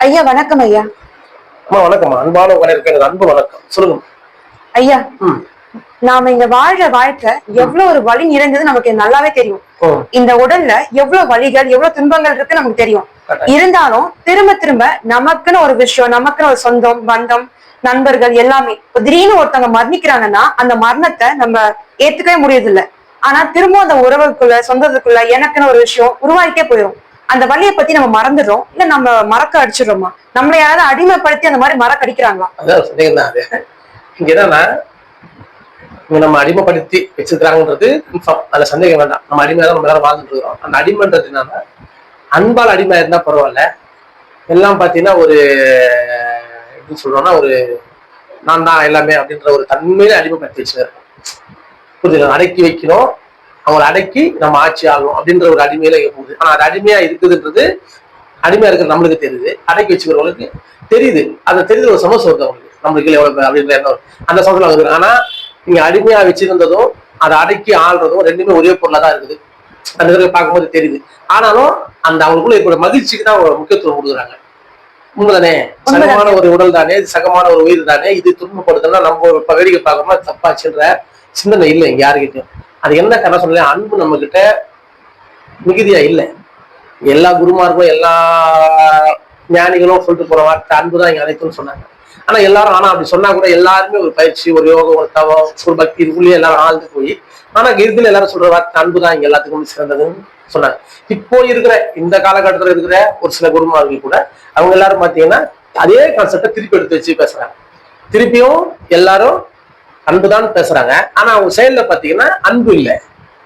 ஐயா வணக்கம் ஐயா. அம்மா வணக்கம்மா. அன்பான உங்க அன்பு வணக்கம். சொல்லுங்க ஐயா. நாம இங்க வாழ்ற வாழ்க்கை எவ்வளவு ஒரு வலி நிறைந்தது நமக்கு நல்லாவே தெரியும். இந்த உடல்ல எவ்வளவு வலிகள் எவ்வளவு துன்பங்கள் இருக்கு நமக்கு தெரியும். இருந்தாலும் திரும்ப திரும்ப நமக்குன்னு ஒரு விஷயம், நமக்குன்னு ஒரு சொந்தம் பந்தம் நண்பர்கள் எல்லாமே திடீர்னு ஒருத்தவங்க மரணிக்கிறாங்கன்னா அந்த மரணத்தை நம்ம ஏத்துக்கவே முடியறது இல்ல. ஆனா திரும்ப அந்த உறவுக்குள்ள சொந்தத்துக்குள்ள எனக்குன்னு ஒரு விஷயம் உருவாகிட்டே போயிடும். அந்த வழியை பத்தி நம்ம மறந்துடுறோம், இல்ல நம்ம மறக்க அடிச்சிடுறோமா? நம்மள யாராவது அடிமைப்படுத்தி அந்த மாதிரி மறக்க அடிக்கிறாங்களா? இங்க என்னன்னா, இங்க நம்ம அடிமைப்படுத்தி வச்சிருக்காங்கன்றது அதுல சந்தேகம் வேண்டாம். நம்ம அடிமையா தான் நம்ம எல்லாரும் வாழ்ந்துட்டு இருக்கிறோம். அந்த அடிமைன்றது என்னன்னா, அன்பால் அடிமை இருந்தா பரவாயில்ல. எல்லாம் பாத்தீங்கன்னா ஒரு எப்படி சொல்றோம்னா, ஒரு நான் தான் எல்லாமே அப்படின்ற ஒரு தன்மையில அடிமைப்படுத்தி வச்சுருக்கேன். புரியுது, அடக்கி வைக்கணும், அவங்களை அடக்கி நம்ம ஆட்சி ஆகணும் அப்படின்ற ஒரு அடிமையில போகுது. ஆனா அது அடிமையா இருக்குதுன்றது, அடிமையா இருக்கிறது நம்மளுக்கு தெரியுது, அடக்கி வச்சுக்கிறவங்களுக்கு தெரியுது. அது தெரியுது, ஒரு சமோசம் இருக்கு அவங்களுக்கு, நம்மளுக்கு எவ்வளவு அப்படின்ற எண்ணம் அந்த சமத்துல இருக்குது. ஆனா நீங்க அடிமையா வச்சிருந்ததும் அதை அடக்கி ஆள்றதும் ரெண்டுமே ஒரே பொருளா தான் இருக்குது. அந்த இடத்துல பார்க்கும்போது தெரியுது. ஆனாலும் அந்த அவங்களுக்குள்ள இருக்கிற மகிழ்ச்சிக்கு தான் முக்கியத்துவம் கொடுக்குறாங்க. உண்மைதானே? சகமான ஒரு உடல் தானே, சகமான ஒரு உயிர் தானே, இது துன்பப்படுதுன்னா நம்ம இப்ப வேடிக்கை பார்க்கும்போது தப்பாச்சுன்ற சிந்தனை இல்லை இங்க யாருக்கிட்டையும். அது என்ன காரணம் சொல்லல, அன்பு நம்ம கிட்ட மிகுதியா இல்லை. எல்லா குருமார்களும் எல்லா ஞானிகளும் சொல்லிட்டு போற வார்த்தை அன்புதான் இங்க அனைத்துன்னு சொன்னாங்க. ஆனா எல்லாரும் அப்படி சொன்னா கூட எல்லாருமே ஒரு பயிற்சி, ஒரு யோகம், ஒரு தவம், ஒரு பக்தி இதுக்குள்ளேயே எல்லாரும் ஆழ்ந்து போய் ஆனா இறுதியில் எல்லாரும் சொல்ற வார்த்தை அன்புதான் இங்க எல்லாத்துக்கும் சிறந்ததுன்னு சொன்னாங்க. இப்போ இருக்கிற இந்த காலகட்டத்துல இருக்கிற ஒரு சில குருமார்கள் கூட அவங்க எல்லாரும் பாத்தீங்கன்னா அதே கான்செப்டை திருப்பி எடுத்து வச்சு பேசுறாங்க. திருப்பியும் எல்லாரும் அன்புதான் பேசுறாங்க. ஆனா அவங்க செயல்ல பாத்தீங்கன்னா அன்பு இல்லை,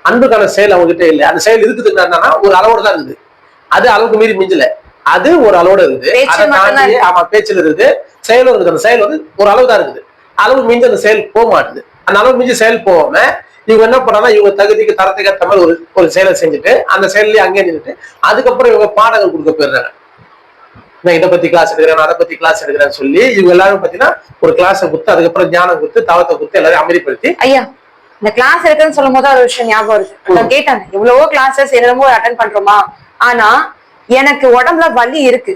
அன்புக்கான செயல் அவங்க கிட்ட இல்லை. அந்த செயல் இருக்குதுன்னா என்னன்னா ஒரு அளவோட தான் இருக்குது. அது அளவுக்கு மீறி மிஞ்சல, அது ஒரு அளவோட இருக்குது. அதை தாண்டி பேச்சுல இருக்குது, செயலும் இருக்குது. அந்த செயல் வந்து ஒரு அளவு தான் இருக்குது, அளவு மிஞ்சி அந்த செயல் போக மாட்டுது. அந்த அளவு மிஞ்சி செயல் போகாம இவங்க என்ன பண்ணாங்கன்னா இவங்க தகுதிக்கு தரத்துக்கு ஏற்ற மாதிரி ஒரு செயலை செஞ்சுட்டு அந்த செயல்லயே அங்கே நின்றுட்டு அதுக்கப்புறம் இவங்க பாடங்கள் கொடுக்க போயிடுறாங்க. நான் இதை பத்தி கிளாஸ் எடுக்கிறேன், அதை பத்தி கிளாஸ் எடுக்கிறேன்னு சொல்லி இவங்க எல்லாரும் பாத்தீங்கன்னா ஒரு கிளாஸை கொடுத்து அதுக்கப்புறம் ஞானம் கொடுத்து தவத்தை கொடுத்து எல்லாரும் அமைதிப்படுத்தி. ஐயா, இந்த கிளாஸ் இருக்குன்னு சொல்லும் போது ஒரு விஷயம் ஞாபகம் இருக்கு. நான் கேட்டாங்க எவ்வளவோ கிளாஸஸ் என்னமோ அட்டன் பண்றோமா, ஆனா எனக்கு உடம்புல வலி இருக்கு,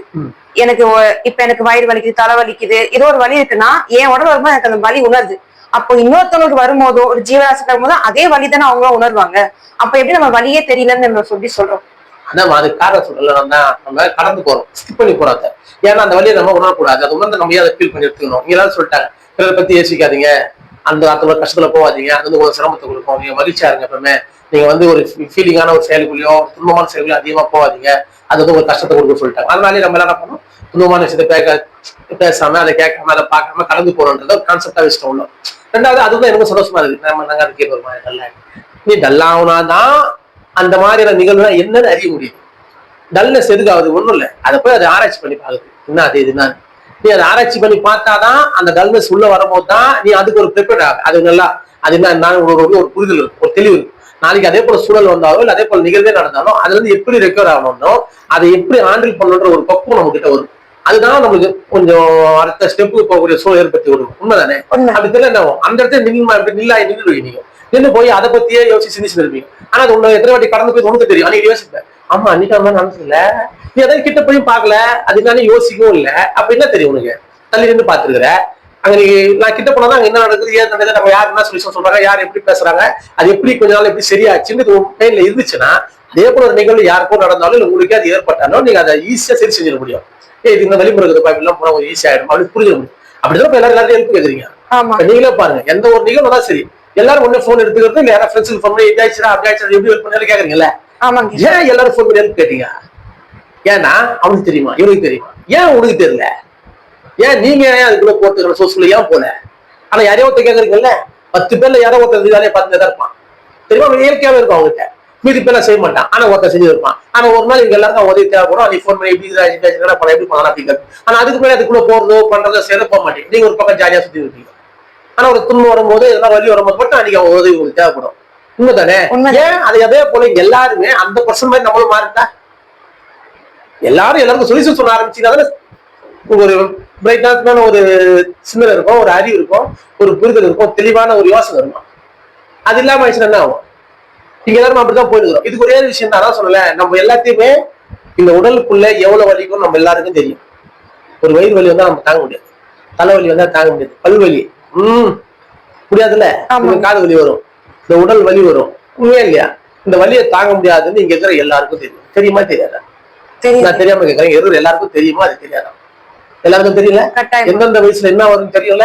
எனக்கு இப்ப எனக்கு வயிறு வலிக்குது, தலை வலிக்குது, ஏதோ ஒரு வலி இருக்குன்னா என் உடம்புல வரும்போது எனக்கு அந்த வலி உணருது. அப்போ இன்னொருத்தவங்களுக்கு வரும்போதோ ஒரு ஜீவராசி வரும்போது அதே வலிதானே அவங்களும் உணர்வாங்க. அப்ப எப்படி நம்ம வலியே தெரியலன்னு நம்ம சொல்லி சொல்றோம்? அதான் அது காரணம் சொல்லல, நம்ம கடந்து போறோம், ஸ்கிப் பண்ணி போறோம். ஏன்னா அந்த வழியை நம்ம உணரக்கூடாது. அது உணர்ந்து நம்ம அதை ஃபீல் பண்ணி எடுத்துக்கணும். நீங்க எல்லாரும் சொல்லிட்டாங்க பிறரை பத்தி யோசிக்காதீங்க, அந்த அத்தோட கஷ்டத்துல போவாதீங்க, அது வந்து ஒரு சிரமத்தை கொடுக்கும், நீங்க மகிழ்ச்சியா இருங்க. எப்பவுமே நீங்க வந்து ஒரு ஃபீலிங்கான ஒரு செயல்களையோ துன்பமான செயல்களையும் அதிகமா போவாதீங்க, அது வந்து ஒரு கஷ்டத்தை கொடுக்க சொல்லிட்டாங்க. அதனாலே நம்ம என்ன பண்ணணும், துன்பமான விஷயத்தை பேசாம அதை கேட்காம அதை பார்க்காம கடந்து போறோம்ன்றத ஒரு கான்செப்டா வச்சுட்டு உள்ளோம். ரெண்டாவது அதுதான் எனக்கு சந்தோஷமா இருக்கு. நாங்க அது கேட்க வருமா டல்லா, நீ டல்லாவுனாதான் அந்த மாதிரியான நிகழ்வுனா என்னன்னு அறிய முடியும். டல்னஸ் எதுக்காவது ஒண்ணும் இல்லை, அதை போய் அதை ஆராய்ச்சி பண்ணி பாக்குது என்ன அது இதுனா. நீ அதை ஆராய்ச்சி பண்ணி பார்த்தாதான் அந்த டல்னஸ் உள்ள வரும்போது தான் நீ அதுக்கு ஒரு ப்ரிப்பேர்ட் ஆகும். அது நல்லா அது என்ன ஒரு புரிதல் இருக்கும், ஒரு தெளிவு இருக்கும். நாளைக்கு அதே போல சூழல் வந்தாலும் இல்லை அதே போல நிகழ்வே நடந்தாலும் அதுல இருந்து எப்படி ரெக்கவர் ஆகணும்னோ அதை எப்படி ஹேண்டில் பண்ணணுன்ற ஒரு பக்குவம் நம்ம கிட்ட வரும். அதுதான் நம்மளுக்கு கொஞ்சம் அடுத்த ஸ்டெப்புக்கு போகக்கூடிய சூழல் ஏற்படுத்தி விடும். உண்மைதானே? அப்படி தெரியல என்ன அந்த இடத்துல நின்றுடுவீங்க. நீங்க நின்று போய் அதை பத்தியே யோசிச்சு சிந்திச்சு இருப்பீங்க. ஆனா அது உன்னை எத்தனை வாட்டி கடந்து போய் உனக்கு தெரியும். அன்னைக்கு யோசிப்பேன், ஆமா அன்னைக்கு அந்த மாதிரி நடந்தது இல்ல, நீ அதாவது கிட்ட போய் பார்க்கல, அதுக்கான யோசிக்கவும் இல்லை. அப்ப என்ன தெரியும் உனக்கு? தள்ளி நின்று பாத்துருக்குற. அங்க நீ நான் கிட்ட போனாதான் அங்க என்ன நடக்குது, ஏன் நடக்குது, நம்ம யார் என்ன சொல்லி சொல்றாங்க, யார் எப்படி பேசுறாங்க, அது எப்படி கொஞ்ச நாள் எப்படி சரியாச்சுன்னு மைண்ட்ல இருந்துச்சுன்னா அதே போல ஒரு நிகழ்வு யாருக்கும் நடந்தாலும் இல்லை உங்களுக்கே அது ஏற்பட்டாலும் நீங்க அதை ஈஸியா சரி செஞ்சிட முடியும். இது இந்த வழிமுறை எல்லாம் போனா ஒரு ஈஸியா ஆயிடும், அப்படி புரிஞ்சிட முடியும். அப்படிதான் எல்லாரும் ஹெல்ப் கேக்குறீங்க. நீங்களே பாருங்க, எந்த ஒரு நிகழ்வு தான் சரி எல்லாரும் ஒண்ணு போன் எடுத்துக்கிறது இல்லை, யாராவது ஃப்ரெண்ட்ஸுக்கு போன் பண்ணி இதாச்சுனா அப்படி ஆயிடுச்சு எப்படி ஹெல்ப் பண்ணாலும் கேக்குறீங்கல்ல. ஏன் எல்லாரும் போன் பண்ணி ஹெல்ப் கேட்டீங்க? ஏன்னா அவனுக்கு தெரியுமா, இவனுக்கு தெரியுமா, ஏன் உனக்கு தெரியல, ஏன் நீங்க ஏன் அதுக்குள்ள போட்டு சோசியல் ஏன் போல? ஆனா யாரையோ ஒருத்தர் கேக்குறீங்கல்ல, 10 பேர்ல யாரோ ஒருத்தர் வேலையை பார்த்துதான் இருப்பான், தெரியுமா, இயற்கையாவே இருக்கும் அவங்ககிட்ட. மீதி பேர்லாம் செய்ய மாட்டான், ஆனா ஒருத்தர் செஞ்சு இருப்பான். ஆனா ஒரு நாள் இவங்க எல்லாருக்கும் உதவி தேவைப்படும், நீ போன் பண்ணி எப்படி எப்படி பண்ணலாம் அப்படின்னு. ஆனா அதுக்கு மேலே அதுக்குள்ள போறதோ பண்றதோ செய்ய போக மாட்டேன், நீங்க ஒரு பக்கம் ஜாலியா சுத்தி இருப்பீங்க. ஆனா ஒரு துன்பம் வரும்போது எல்லாம் வழி வரும்போது மட்டும் அன்னைக்கு அவங்க உதவி உங்களுக்கு தேவைப்படும். உண்மைதானே? ஏன் அதே போல எல்லாருமே அந்த பர்சன் மாதிரி நம்மளும் மாறிட்டா எல்லாரும் சொல்யூஷன் சொல்ல ஆரம்பிச்சீங்கன்னா ஒரு பிரைட்டான ஒரு சிந்தனை இருக்கும், ஒரு அறிவு இருக்கும், ஒரு புரிதல் இருக்கும், தெளிவான ஒரு யோசனை இருக்கும். அது இல்லாம ஆயிடுச்சுன்னா என்ன ஆகும்? இங்க எல்லாரும் அப்படிதான் போயிருக்கிறோம். இதுக்கு ஒரே விஷயம் தான் சொல்லல, நம்ம எல்லாத்தையுமே இந்த உடலுக்குள்ள எவ்வளவு வலிக்கும் நம்ம எல்லாருக்கும் தெரியும். ஒரு வயிறு வலி வந்தா நம்ம தாங்க முடியாது, தலைவலி வந்தா தாங்க முடியாது, பல்வலி முடியாதுல்ல, காது வலி வரும், இந்த உடல் வலி வரும், உண்மையா இல்லையா? இந்த வலியை தாங்க முடியாதுன்னு இங்க இருக்கிற எல்லாருக்கும் தெரியும். தெரியுமா தெரியாதா? நான் தெரியாம கேட்கறேன், எல்லாருக்கும் தெரியுமா அது தெரியாதா? எல்லாருக்கும் தெரியல. எந்தெந்த வயசுல என்ன வரும்னு தெரியல.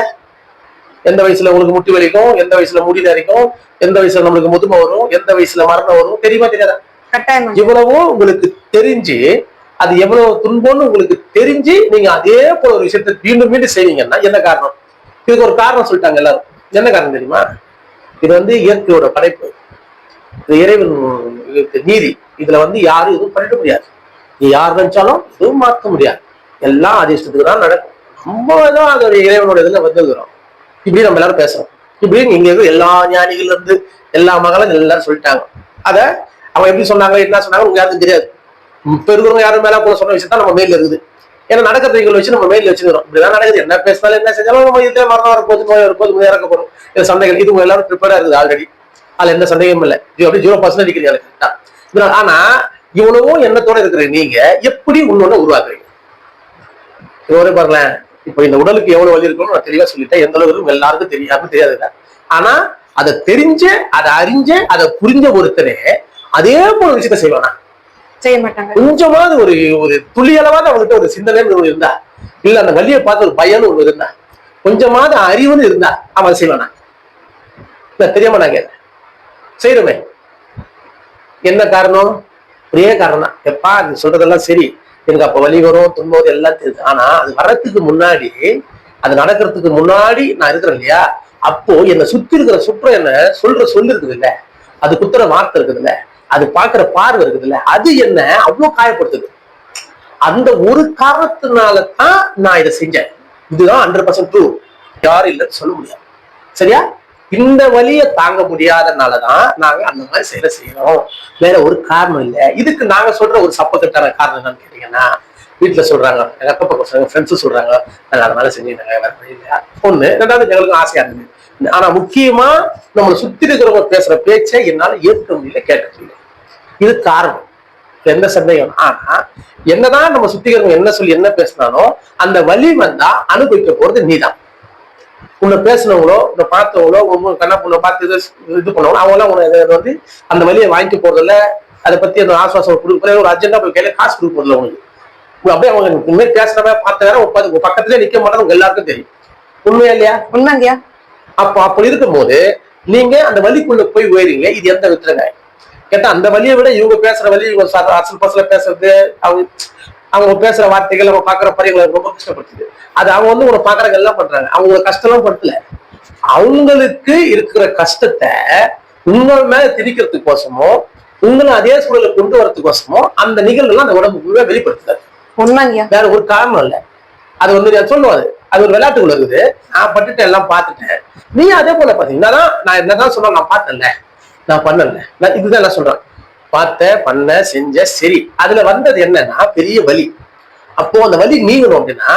எந்த வயசுல உங்களுக்கு முட்டி வலிக்கும், எந்த வயசுல முடி நரைக்கும், எந்த வயசுல நம்மளுக்கு முதுமை வரும், எந்த வயசுல மரணம் வரும், தெரியுமா தெரியாதா? இவ்வளவும் உங்களுக்கு தெரிஞ்சு அது எவ்வளவு துன்பம்னு உங்களுக்கு தெரிஞ்சு நீங்க அதே போல ஒரு விஷயத்தை மீண்டும் மீண்டும் செய்வீங்கன்னா என்ன காரணம்? இதுக்கு ஒரு காரணம் சொல்லிட்டாங்க எல்லாரும். என்ன காரணம் தெரியுமா? இது இயற்கையோட படைப்பு, இது இறைவன் நீதி. இதுல யாரும் எதுவும் பண்ணிட முடியாது. நீ யார் நினைச்சாலும் எதுவும் மாற்ற முடியாது. எல்லாம் அதிர்ஷ்டத்துக்கு தான் நடக்கும். நம்ம தான் அதோட இறைவனோட இதுல வந்துக்கிறோம். இப்படி நம்ம எல்லாரும் பேசுறோம். இப்படி இங்க எல்லா ஞானிகள் எல்லா மகளும் எல்லாரும் சொல்லிட்டாங்க. அத அவங்க எப்படி சொன்னாங்க, என்ன சொன்னாங்க உங்களுக்கு யாருக்கும் தெரியாது. இப்ப இருக்கிறவங்க யாரும் மேல போல சொன்ன விஷயத்தான் நம்ம மேல இருக்குது. ஏன்னா நடக்கிறவங்களை வச்சு நம்ம மேல வச்சுக்கிறோம். இப்படிதான் நடக்குது. என்ன பேசினாலும் என்ன செஞ்சாலும் நம்ம இதுல மரணம் வரப்போது, நோய் வரப்போது, இறக்கப்படும். இது சந்தைகள் இது எல்லாரும் ப்ரிப்பேரா இருக்குது ஆல்ரெடி. அதுல எந்த சந்தேகமும் இல்லை. அப்படி 0% இருக்கிறீங்க. ஆனா இவ்வளவும் எண்ணத்தோட இருக்கிற நீங்க எப்படி உன்னோட உருவாக்குறீங்க? இவரே பாருங்களேன், இப்ப இந்த உடலுக்கு எவ்வளவு வலி இருக்கும்னு நான் தெளிவா சொல்லிட்டேன். எந்த அளவுக்கு எல்லாருக்கும் தெரியாதுன்னு தெரியாது. ஆனா அதை தெரிஞ்ச, அதை அறிஞ்ச, அதை புரிஞ்ச ஒருத்தரே அதே போல விஷயத்த செய்வானா? செய்ய மாட்டாங்க. கொஞ்சமாவது ஒரு துளியளவாத அவங்ககிட்ட ஒரு சிந்தனை இருந்தா, இல்ல அந்த வலியை பார்த்து ஒரு பயன்னு ஒண்ணு இருந்தா, கொஞ்சமாவது அறிவுன்னு இருந்தா அவன் செய்வானா? தெரியாம நாங்க செய்யறோமே. என்ன காரணம்? ஒரே காரணம் தான். எப்பா நீ சொல்றதெல்லாம் சரி, எனக்கு அப்ப வலி வரும், துன்பம் எல்லாம் தெரியுது. ஆனா அது வர்றதுக்கு முன்னாடி, அது நடக்கிறதுக்கு முன்னாடி நான் இருக்கிறேன் இல்லையா, அப்போ என்னை சுத்தி இருக்கிற சுற்றம் என்ன சொல்ற சொல்லு இருக்குது இல்ல, அது குத்துற வார்த்தை இருக்குது இல்ல, அது பாக்குற பார்வை இருக்குது இல்ல, அது என்ன அவ்வளவு காயப்படுத்துது. அந்த ஒரு காரணத்தினாலதான் நான் இதை செஞ்சேன். இதுதான் 100% ட்ரூ. யாரும் இல்லைன்னு சொல்ல முடியாது. சரியா? இந்த வலியை தாங்க முடியாதனாலதான் நாங்க அந்த மாதிரி செய்யறோம். வேற ஒரு காரணம் இல்லை. இதுக்கு நாங்க சொல்ற ஒரு சப்பக்கட்டான காரணம் என்னன்னு கேட்டீங்கன்னா, வீட்டுல சொல்றாங்க, எங்க அக்கா பக்கம் ஃப்ரெண்ட்ஸும் சொல்றாங்க, நாங்க அதனால செஞ்சுட்டாங்க, வேற வழி இல்லையா ஒண்ணு. ரெண்டாவது எங்களுக்கு ஆசையா இருந்தது. ஆனா முக்கியமா நம்மளை சுத்தி இருக்கிறவங்க பேசுற பேச்சை என்னால ஏற்க முடியல, கேட்க முடியல. இது காரணம், எந்த சந்தேகம். ஆனா என்னதான் நம்ம சுத்தி இருக்கிறவங்க என்ன சொல்லி என்ன பேசினாலும் அந்த வலி வந்தா அனுபவிக்க போறது நீதான். உன்னை பேசினவங்களோ, உன்னை பார்த்தவங்களோ, உங்க கண்ணா பொண்ணை பார்த்து இது பண்ணவங்களோ, அவங்க எல்லாம் உனக்கு அந்த வழியை வாங்கி போறதில்ல. அதை பத்தி அந்த ஆசுவாசம் கொடுக்குற ஒரு அர்ஜென்டா போய் கையில காசு கொடுக்க போறதில்ல. உங்களுக்கு அப்படியே அவங்க உண்மையை பேசுறவ பார்த்த வேற உங்க பக்கத்துலயே நிக்க மாட்டாங்க. உங்க எல்லாருக்கும் தெரியும். உண்மையா இல்லையா? உண்மைங்கயா. அப்படி இருக்கும் போது நீங்க அந்த வலிக்குள்ள போய் உயரீங்க. இது எந்த வித்துறங்க கேட்டா, அந்த வலியை விட இவங்க பேசுற வலி, இவங்க அசல் பசல பேசுறது, அவங்க பேசுற வார்த்தைகள், அவங்க பாக்குற பரிகளை ரொம்ப கஷ்டப்படுத்துது. அது அவங்க உங்களை பாக்குறவங்க எல்லாம் பண்றாங்க. அவங்க கஷ்டம் எல்லாம் படுத்தல, அவங்களுக்கு இருக்கிற கஷ்டத்தை உங்கள் மேல திணிக்கிறதுக்கோசமோ, உங்களை அதே சூழலை கொண்டு வரதுக்கோசமோ அந்த நிகழ்வுலாம் அந்த உடம்புக்குள்ள வெளிப்படுத்துறாரு. உண்மைங்க, வேற ஒரு காரணம் இல்லை. அது சொல்லுவாரு, அது ஒரு விளையாட்டுக்குள்ள இருக்குது. நான் பட்டுட்டேன், எல்லாம் பார்த்துட்டேன். நீ அதே போல பாத்தீங்கன்னா, நான் என்னதான் சொன்னேன், நான் பார்த்தேன்ல, நான் பண்ணல, நான் இதுதான் நான் சொல்றேன். பார்த்த, பண்ண, செஞ்ச, சரி. அதுல வந்தது என்னன்னா பெரிய வலி. அப்போ அந்த வலி நீங்கணும் அப்படின்னா,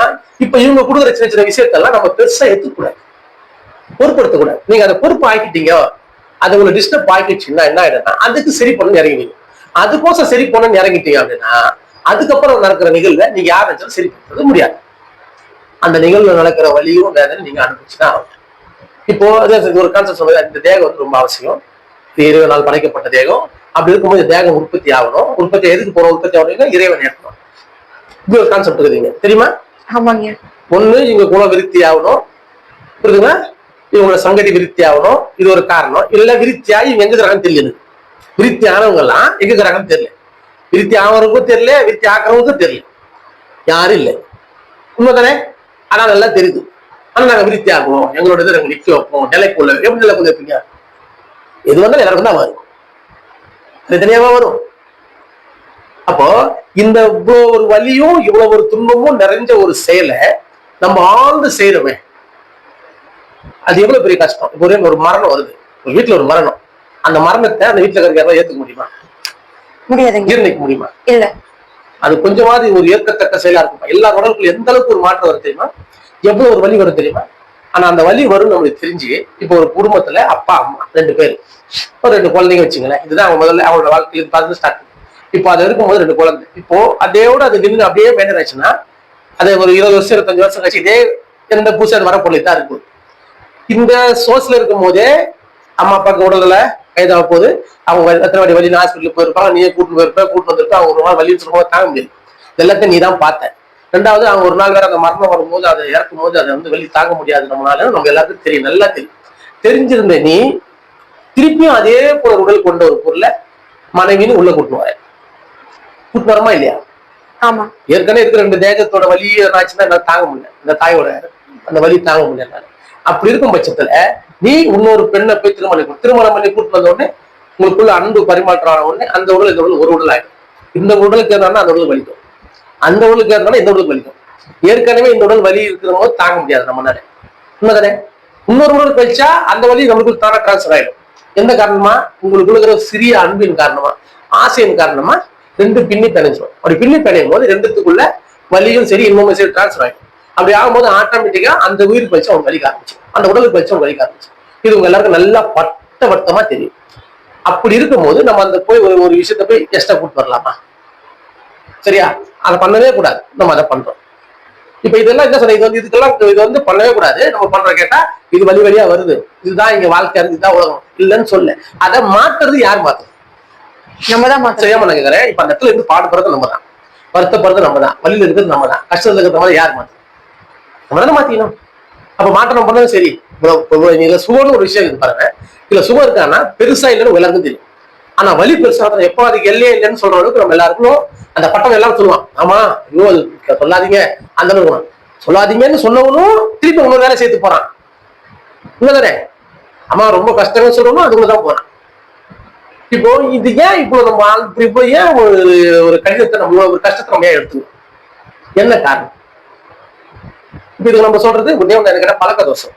இப்ப இவங்க கொடுக்குற சின்ன சின்ன விஷயத்தெல்லாம் நம்ம பெருசா எடுத்துக்கூடாது, பொறுப்படுத்தக்கூடாது. நீங்க அதை பொறுப்பு ஆக்கிட்டீங்க, அதை உங்களை டிஸ்டர்ப் ஆக்கிடுச்சுன்னா என்ன ஆயிடும்னா, அதுக்கு சரி பண்ணணும்னு இறங்கினீங்க. அதுக்கோசம் சரி பண்ணணும்னு இறங்கிட்டீங்க அப்படின்னா, அதுக்கப்புறம் நடக்கிற நிகழ்வை நீங்க யார் நினைச்சாலும் சரி பண்றது முடியாது. அந்த நிகழ்வுல நடக்கிற வலியும் வேதனை நீங்க அனுபவிச்சுதான் ஆகும். இப்போ ஒரு கான்செப்ட் சொல்லுது, இந்த தேகம் ரொம்ப அவசியம். 20 நாள் படைக்கப்பட்ட தேகம். அப்படி இருக்கும்போது தேகம் உற்பத்தி ஆகணும். உற்பத்தி எதுக்கு போற உற்பத்தி ஆகணும்? இறைவன் ஏற்கணும். இப்படி ஒரு கான்செப்ட் இருக்குதுங்க, தெரியுமா? ஆமாங்க. ஒண்ணு இவங்க குண விருத்தி ஆகணும், புரியுதுங்களா? இவங்களோட சங்கதி விருத்தி ஆகணும், இது ஒரு காரணம். இல்ல விருத்தியாகி இவங்க எங்க இருக்கிறாங்கன்னு தெரியல. விருத்தி ஆனவங்க எல்லாம் எங்க இருக்கிறாங்கன்னு தெரியல. விருத்தி ஆகிறவங்களுக்கும் தெரியல, விருத்தி ஆக்கிறவங்களுக்கும் தெரியல. யாரும் இல்லை. உண்மைதானே? ஆனா நல்லா தெரியுது. ஆனா நாங்க விருத்தி ஆகுவோம், எங்களோட இதை நாங்க நிக்க வைப்போம், நிலைக்குள்ள. எப்படி நிலைக்குள்ள வைப்பீங்க? எது வந்தாலும் எல்லாருக்கும் தான் வரும், தனியாவா வரும். அப்போ இந்த இவ்வளவு ஒரு வலியும் இவ்வளவு ஒரு துன்பமும் நிறைஞ்ச ஒரு செயலை நம்ம ஆழ்ந்து செய்யறோமே, அது எவ்வளவு பெரிய கஷ்டம். இப்போ ஒரு மரணம் வருது, ஒரு வீட்டுல ஒரு மரணம். அந்த மரணத்தை அந்த வீட்டுல இருக்கிற ஏத்துக்க முடியுமா? முடியாது. ஜீரணிக்க முடியுமா? இல்ல. அது கொஞ்சமாவது ஒரு ஏற்கத்தக்க செயலா இருக்கும். எல்லா உடலுக்குள்ள எந்த அளவுக்கு ஒரு மாற்றம் வரும் தெரியுமா? எவ்வளவு ஒரு வலி வரும் தெரியுமா? ஆனா அந்த வலி வரும் நம்மளுக்கு தெரிஞ்சு, இப்போ ஒரு குடும்பத்துல அப்பா அம்மா 2 பேர், ஒரு 2 குழந்தைங்க வச்சுங்களேன். இதுதான் அவங்க முதல்ல அவங்களோட வாழ்க்கையில பார்த்து ஸ்டார்ட். இப்போ அது இருக்கும்போது 2 குழந்தை. இப்போ அதோட அது நின்று அப்படியே மேனேஜ் ஆச்சுன்னா, அது ஒரு 20 வருஷம் 25 வருஷம் கழிச்சு இதே எந்த பூசை வர பொருள் தான் இருக்கு. இந்த சோர்ஸ்ல இருக்கும் போதே அம்மா அப்பாவுக்கு உடல்ல கைதாக போகுது, அவங்க எத்தனை வாடி வலி ஹாஸ்பிட்டலுக்கு போயிருப்பாங்க, நீயே கூட்டு போயிருப்ப, கூட்டு வந்திருப்ப, அவங்க ஒரு நாள் வலின்னு சொல்லும்போது தாங்க முடியாது. எல்லாத்தையும் நீ தான் பார்த்த. ரெண்டாவது அவங்க ஒரு நாள் வேற அந்த மரணம் வரும்போது அதை இறக்கும் போது அதை வந்து வலி தாங்க முடியாது நம்மளால, நம்ம எல்லாத்துக்கும் தெரியும், நல்லா தெரியும். தெரிஞ்சிருந்த நீ திருப்பியும் அதே போல உடல் கொண்ட ஒரு பொருளை மனைவின்னு உள்ள கூட்டு வரமா இல்லையா? ஆமா. ஏற்கனவே இருக்கிற 2 தேகத்தோட வலி ஆச்சுன்னா என்ன தாங்க முடியல, இந்த தாயோட அந்த வலி தாங்க முடியல. அப்படி இருக்கும் பட்சத்துல நீ இன்னொரு பெண்ணை போய் திருமணம் பண்ணி கூட்டு வந்த உடனே உங்களுக்குள்ள அன்பு பரிமாற்றம் ஆன உடனே அந்த உடல் இந்த உடல் ஒரு உடல் ஆயிடும். இந்த உடலுக்கு இருந்தாலும் அந்த உடல் வலிக்கும், அந்த உடலுக்கு இருந்தாலும் இந்த உடலுக்கு வலிக்கும். ஏற்கனவே இந்த உடல் வலி இருக்கிற போது தாங்க முடியாது நம்மளால. உண்மைதானே? இன்னொரு உடல் கழிச்சா அந்த வலி நம்மளுக்கு தானே டிரான்ஸ்பர் ஆயிடும். எந்த காரணமா? உங்களுக்கு இருக்கிற சிறிய அன்பின் காரணமா, ஆசையின் காரணமா 2 பின்னி பிணைஞ்சிடும். அப்படி பின்னி பிணையும் போது 2த்துக்குள்ள வலியும் சரி இன்னமும் சரி டிரான்ஸ்பர் ஆயிடும். அப்படி ஆகும்போது ஆட்டோமேட்டிக்கா அந்த உயிருக்கு வச்சு அவங்க வலிக்க ஆரம்பிச்சு, அந்த உடலுக்கு வச்சு அவங்க வலிக்க ஆரம்பிச்சு. இது உங்க எல்லாருக்கும் நல்லா வட்டமா தெரியும். அப்படி இருக்கும்போது நம்ம அந்த போய் ஒரு விஷயத்த போய் எக்ஸ்ட்ரா கூட்டு வரலாமா? சரியா? அதை பண்ணவே கூடாது, நம்ம அதை பண்றோம். இப்ப இதெல்லாம் என்ன சொல்ற, இது வந்து பண்ணவே கூடாது, நம்ம பண்ற கேட்டா இது வழியா வருது, இதுதான் இங்க வாழ்க்கை இருக்கு, இதுதான் உலகம் இல்லைன்னு சொல்ல. அதை மாத்துறது யார் மாத்துறது? நம்ம தான் மாத்த. சரியா நான் கேட்கிறேன். இப்ப அந்த இடத்துல இருந்து பாடுபடுறது நம்ம தான், வருத்தப்படுறது நம்ம தான், வழியில இருக்கிறது நம்ம தான், கஷ்டத்துல இருக்கிற மாதிரி யார் மாத்து? நம்ம தானே மாத்திக்கணும். அப்ப மாற்றம் பண்ணது சரி. இதுல சுகம்னு ஒரு விஷயம் இருக்கு பாருங்க. இதுல சுகம் இருக்கான்னா பெருசா இல்லைன்னு எல்லாருக்கும் தெரியும். ஆனா வலி பெருசா எப்போ அதுக்கு எல்லையே இல்லைன்னு சொல்ற அளவுக்கு நம்ம எல்லாருக்கும் அந்த பட்டம் எல்லாம் சொல்லுவான். ஆமா, ஐயோ சொல்லாதீங்க, அந்த அளவுக்கு சொல்லாதீங்கன்னு சொன்னவனும் திருப்பி உங்க வேலை சேர்த்து போறான். இல்லதானே? அம்மா ரொம்ப கஷ்டம்னு சொல்றோமோ அதுக்குள்ளதான் போறான். இப்போ இது ஏன் இப்போ நம்ம இப்போ ஏன் ஒரு கடிதத்தை நம்ம ஒரு கஷ்டத்தை நம்ம ஏன் எடுத்துக்கணும்? என்ன காரணம்? இப்ப இதுக்கு நம்ம சொல்றது எனக்கு பழக்க தோஷம்.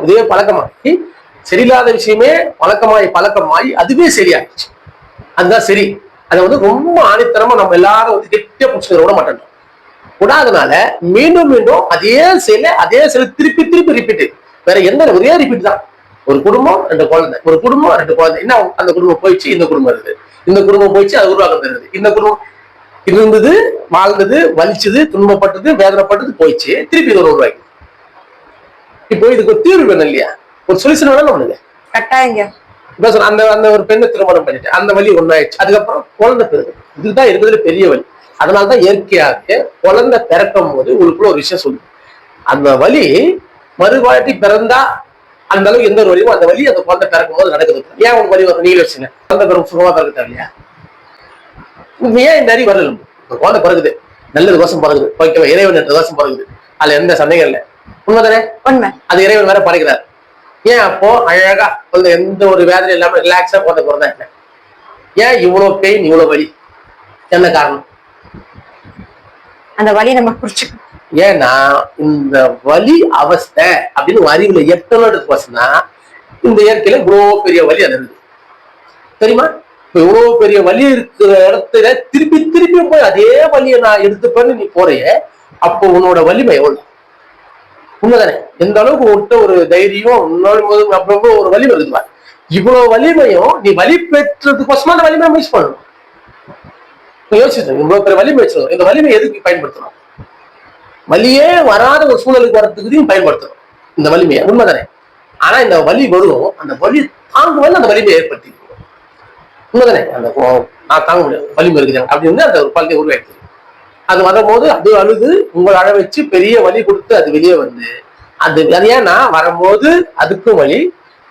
இதே பழக்கமாகி சரியில்லாத விஷயமே பழக்கமாயி அதுவே சரியாயிடுச்சு. அதுதான் சரி. அதை வந்து ரொம்ப ஆணித்தரமா நம்ம எல்லாரும் வந்து கெட்டியா பிடிச்சிக்கிற விட மாட்டோம். விடாதனால மீண்டும் அதே செயல திருப்பி ரிப்பீட். வேற எந்த ஒரே ரிப்பீட் தான். ஒரு குடும்பம் 2 குழந்தை, ஒரு குடும்பம் 2 குழந்தை. என்ன அந்த குடும்பம் போயிடுச்சு, இந்த குடும்பம் இருக்குது, இந்த குடும்பம் போயிடுச்சு, அது உருவாக்கம் தருது. இந்த குடும்பம் இருந்தது, வாழ்ந்தது, வலிச்சது, துன்பப்பட்டது, வேதனைப்பட்டது, போயிடுச்சு, திருப்பி இது உருவாக்கி. இப்போ இதுக்கு ஒரு தீர்வு வேணும் இல்லையா? ஒரு சொல்யூஷன் வேணும் நம்மளுக்கு. கட்டாயங்க. அந்த ஒரு பெண்ணை திருமணம் பண்ணிட்டு அந்த வலி ஒண்ணாயிடுச்சு. அதுக்கப்புறம் குழந்தை பிறகு இதுதான் இருக்கிறதுல பெரிய வலி. அதனாலதான் இயற்கையாக குழந்தை பிறக்கும் போது உங்களுக்குள்ள ஒரு விஷயம் சொல்லுது. அந்த வலி மறுவாட்டி பிறந்தா அந்த அளவுக்கு எந்த ஒரு வலியும் அந்த வலி அந்த குழந்தை பிறக்கும் போது நடக்குது. ஏன் உங்க வலி வரும்? நீங்க வச்சுங்க, குழந்தை பிறகு சுகமா பிறகு இல்லையா? ஏன் இந்த அறிவு வரல? குழந்தை பிறகுது, நல்லது கோசம் பிறகுது, ஓகேவா? இறைவன் என்ற கோசம் பிறகுது, அதுல எந்த சந்தேகம் இல்லை. உண்மைதானே? உண்மை. அது இறைவன் வேற படைக்கிறார். ஏன் அப்போ அழகா குழந்தை எந்த ஒரு வேதனை இல்லாம ரிலாக்ஸா குழந்தை பிறந்தா என்ன? ஏன் இவ்வளவு பெயின், இவ்வளவு வலி? என்ன காரணம்? அந்த வலி நம்ம புரிச்சுக்கணும். ஏன்னா இந்த வலி அவஸ்தை அப்படின்னு அறிவுல எட்டனா இந்த இயற்கையில இவ்வளவு பெரிய வலி அது இருக்கு. தெரியுமா? இவ்வளவு பெரிய வலி இருக்கிற இடத்துல திருப்பி போய் அதே வலியை நான் எடுத்துப்பேன்னு நீ போறைய, அப்போ உன்னோட வலிமை எவ்வளவு? உண்மைதானே? எந்த அளவுக்கு விட்ட ஒரு தைரியம் அப்போ ஒரு வலிமை இருக்குவா. இவ்வளவு வலிமையும் நீ வலி பெற்றதுக்கோசமா அந்த வலிமையை மிஸ் பண்ணணும். யோசிச்சு இவ்வளவு பெரிய வலிமை வச்சிருக்கோம், இந்த வலிமை எதுக்கு பயன்படுத்தணும்? வலியே வராத ஒரு சூழலுக்கு வரத்துக்கு பயன்படுத்தணும் இந்த வலிமையை. உண்மைதானே? ஆனா இந்த வலி வரும், அந்த வலி தாங்குவது அந்த வலிமையை ஏற்படுத்தி. உண்மைதானே? அந்த நான் தாங்க முடியாது, வலிமை இருக்குது அப்படின்னு அந்த ஒரு குழந்தை உருவாயிடுது. அது வரும்போது அது அழுது உங்களை அழ வச்சு பெரிய வலி கொடுத்து அது வெளியே வந்து அது ஏன்னா வரும்போது அதுக்கும் வலி,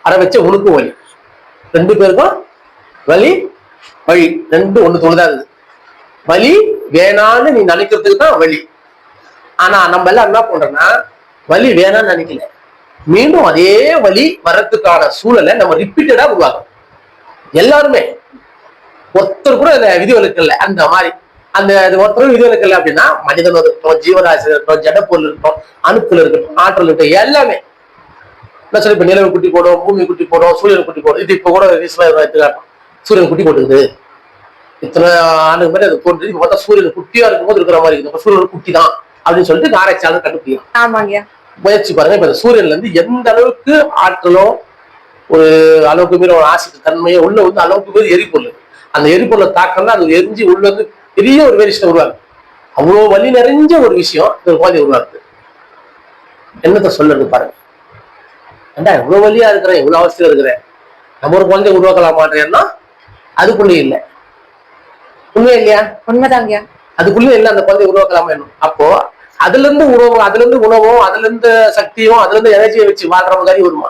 அழ வச்ச உனக்கும் வலி, 2 பேருக்கும் வலி ஒண்ணு தொழுதாது. வலி வேணான்னு நீ நினைக்கிறதுக்கு தான் வலி. ஆனா நம்ம எல்லாம் என்ன பண்றோம்னா வலி வேணான்னு நினைக்கல, மீண்டும் அதே வலி வர்றதுக்கான சூழலை நம்ம ரிப்பீட்டடா உருவாக்கும். எல்லாருமே ஒருத்தர் கூட அந்த விதிவிலக்கு இல்லை. அந்த மாதிரி அந்த ஒருத்தர் விதிவிலக்கு இல்லை அப்படின்னா மனிதன் இருக்கட்டும், ஜீவராசி இருக்கட்டும், ஜடப்பொருள் இருக்கட்டும், அணுக்கள் இருக்கட்டும், ஆற்றல் இருக்கட்டும், எல்லாமே சொல்லி இப்ப நிலவு குட்டி போடும், பூமி குட்டி போடும், சூரியன் குட்டி போடும். இது இப்ப கூட சூரியன் குட்டி போட்டுக்குது. இத்தனை ஆண்டுக்கு மாதிரி அது தோன்றி மொத்தம் சூரியன் குட்டியா இருக்கும் போது இருக்கிற மாதிரி இருக்குது. சூரியன் குட்டி தான் அப்படின்னு சொல்லிட்டு ஆராய்ச்சியாளர் கண்டுபிடிக்கலாம். முயற்சி பாருங்க. இப்ப சூரியன்ல இருந்து எந்த அளவுக்கு ஆற்றலும் ஒரு அளவுக்கு மீறி ஒரு ஆசிட் தன்மையை உள்ள வந்து அளவுக்கு மீறி எரிபொருள், அந்த எரிபொருளை தாக்கம் தான் அது எரிஞ்சு உள்ள வந்து பெரிய ஒரு வேரியேஷன் உருவாங்க. அவ்வளவு வலி நிறைஞ்ச ஒரு விஷயம் ஒரு குழந்தை உருவாக்குது. என்னத்த சொல்றது பாருங்க. ஏண்டா இவ்வளவு வலியா இருக்கிறேன், இவ்வளவு அவசியம் இருக்கிறேன், நம்ம ஒரு குழந்தை உருவாக்கலாம் மாட்டேன்னா அதுக்குள்ளே இல்லை. உண்மையா இல்லையா? உண்மைதாங்க. அதுக்குள்ள இல்லை அந்த குழந்தை உருவாக்கலாமா என்ன? அப்போ அதுல இருந்து உணவும், அதுல இருந்து உணவும், அதுல இருந்து சக்தியும், அதுல இருந்து எனர்ஜியை வச்சு வாழ்ற மாதிரி வருமா?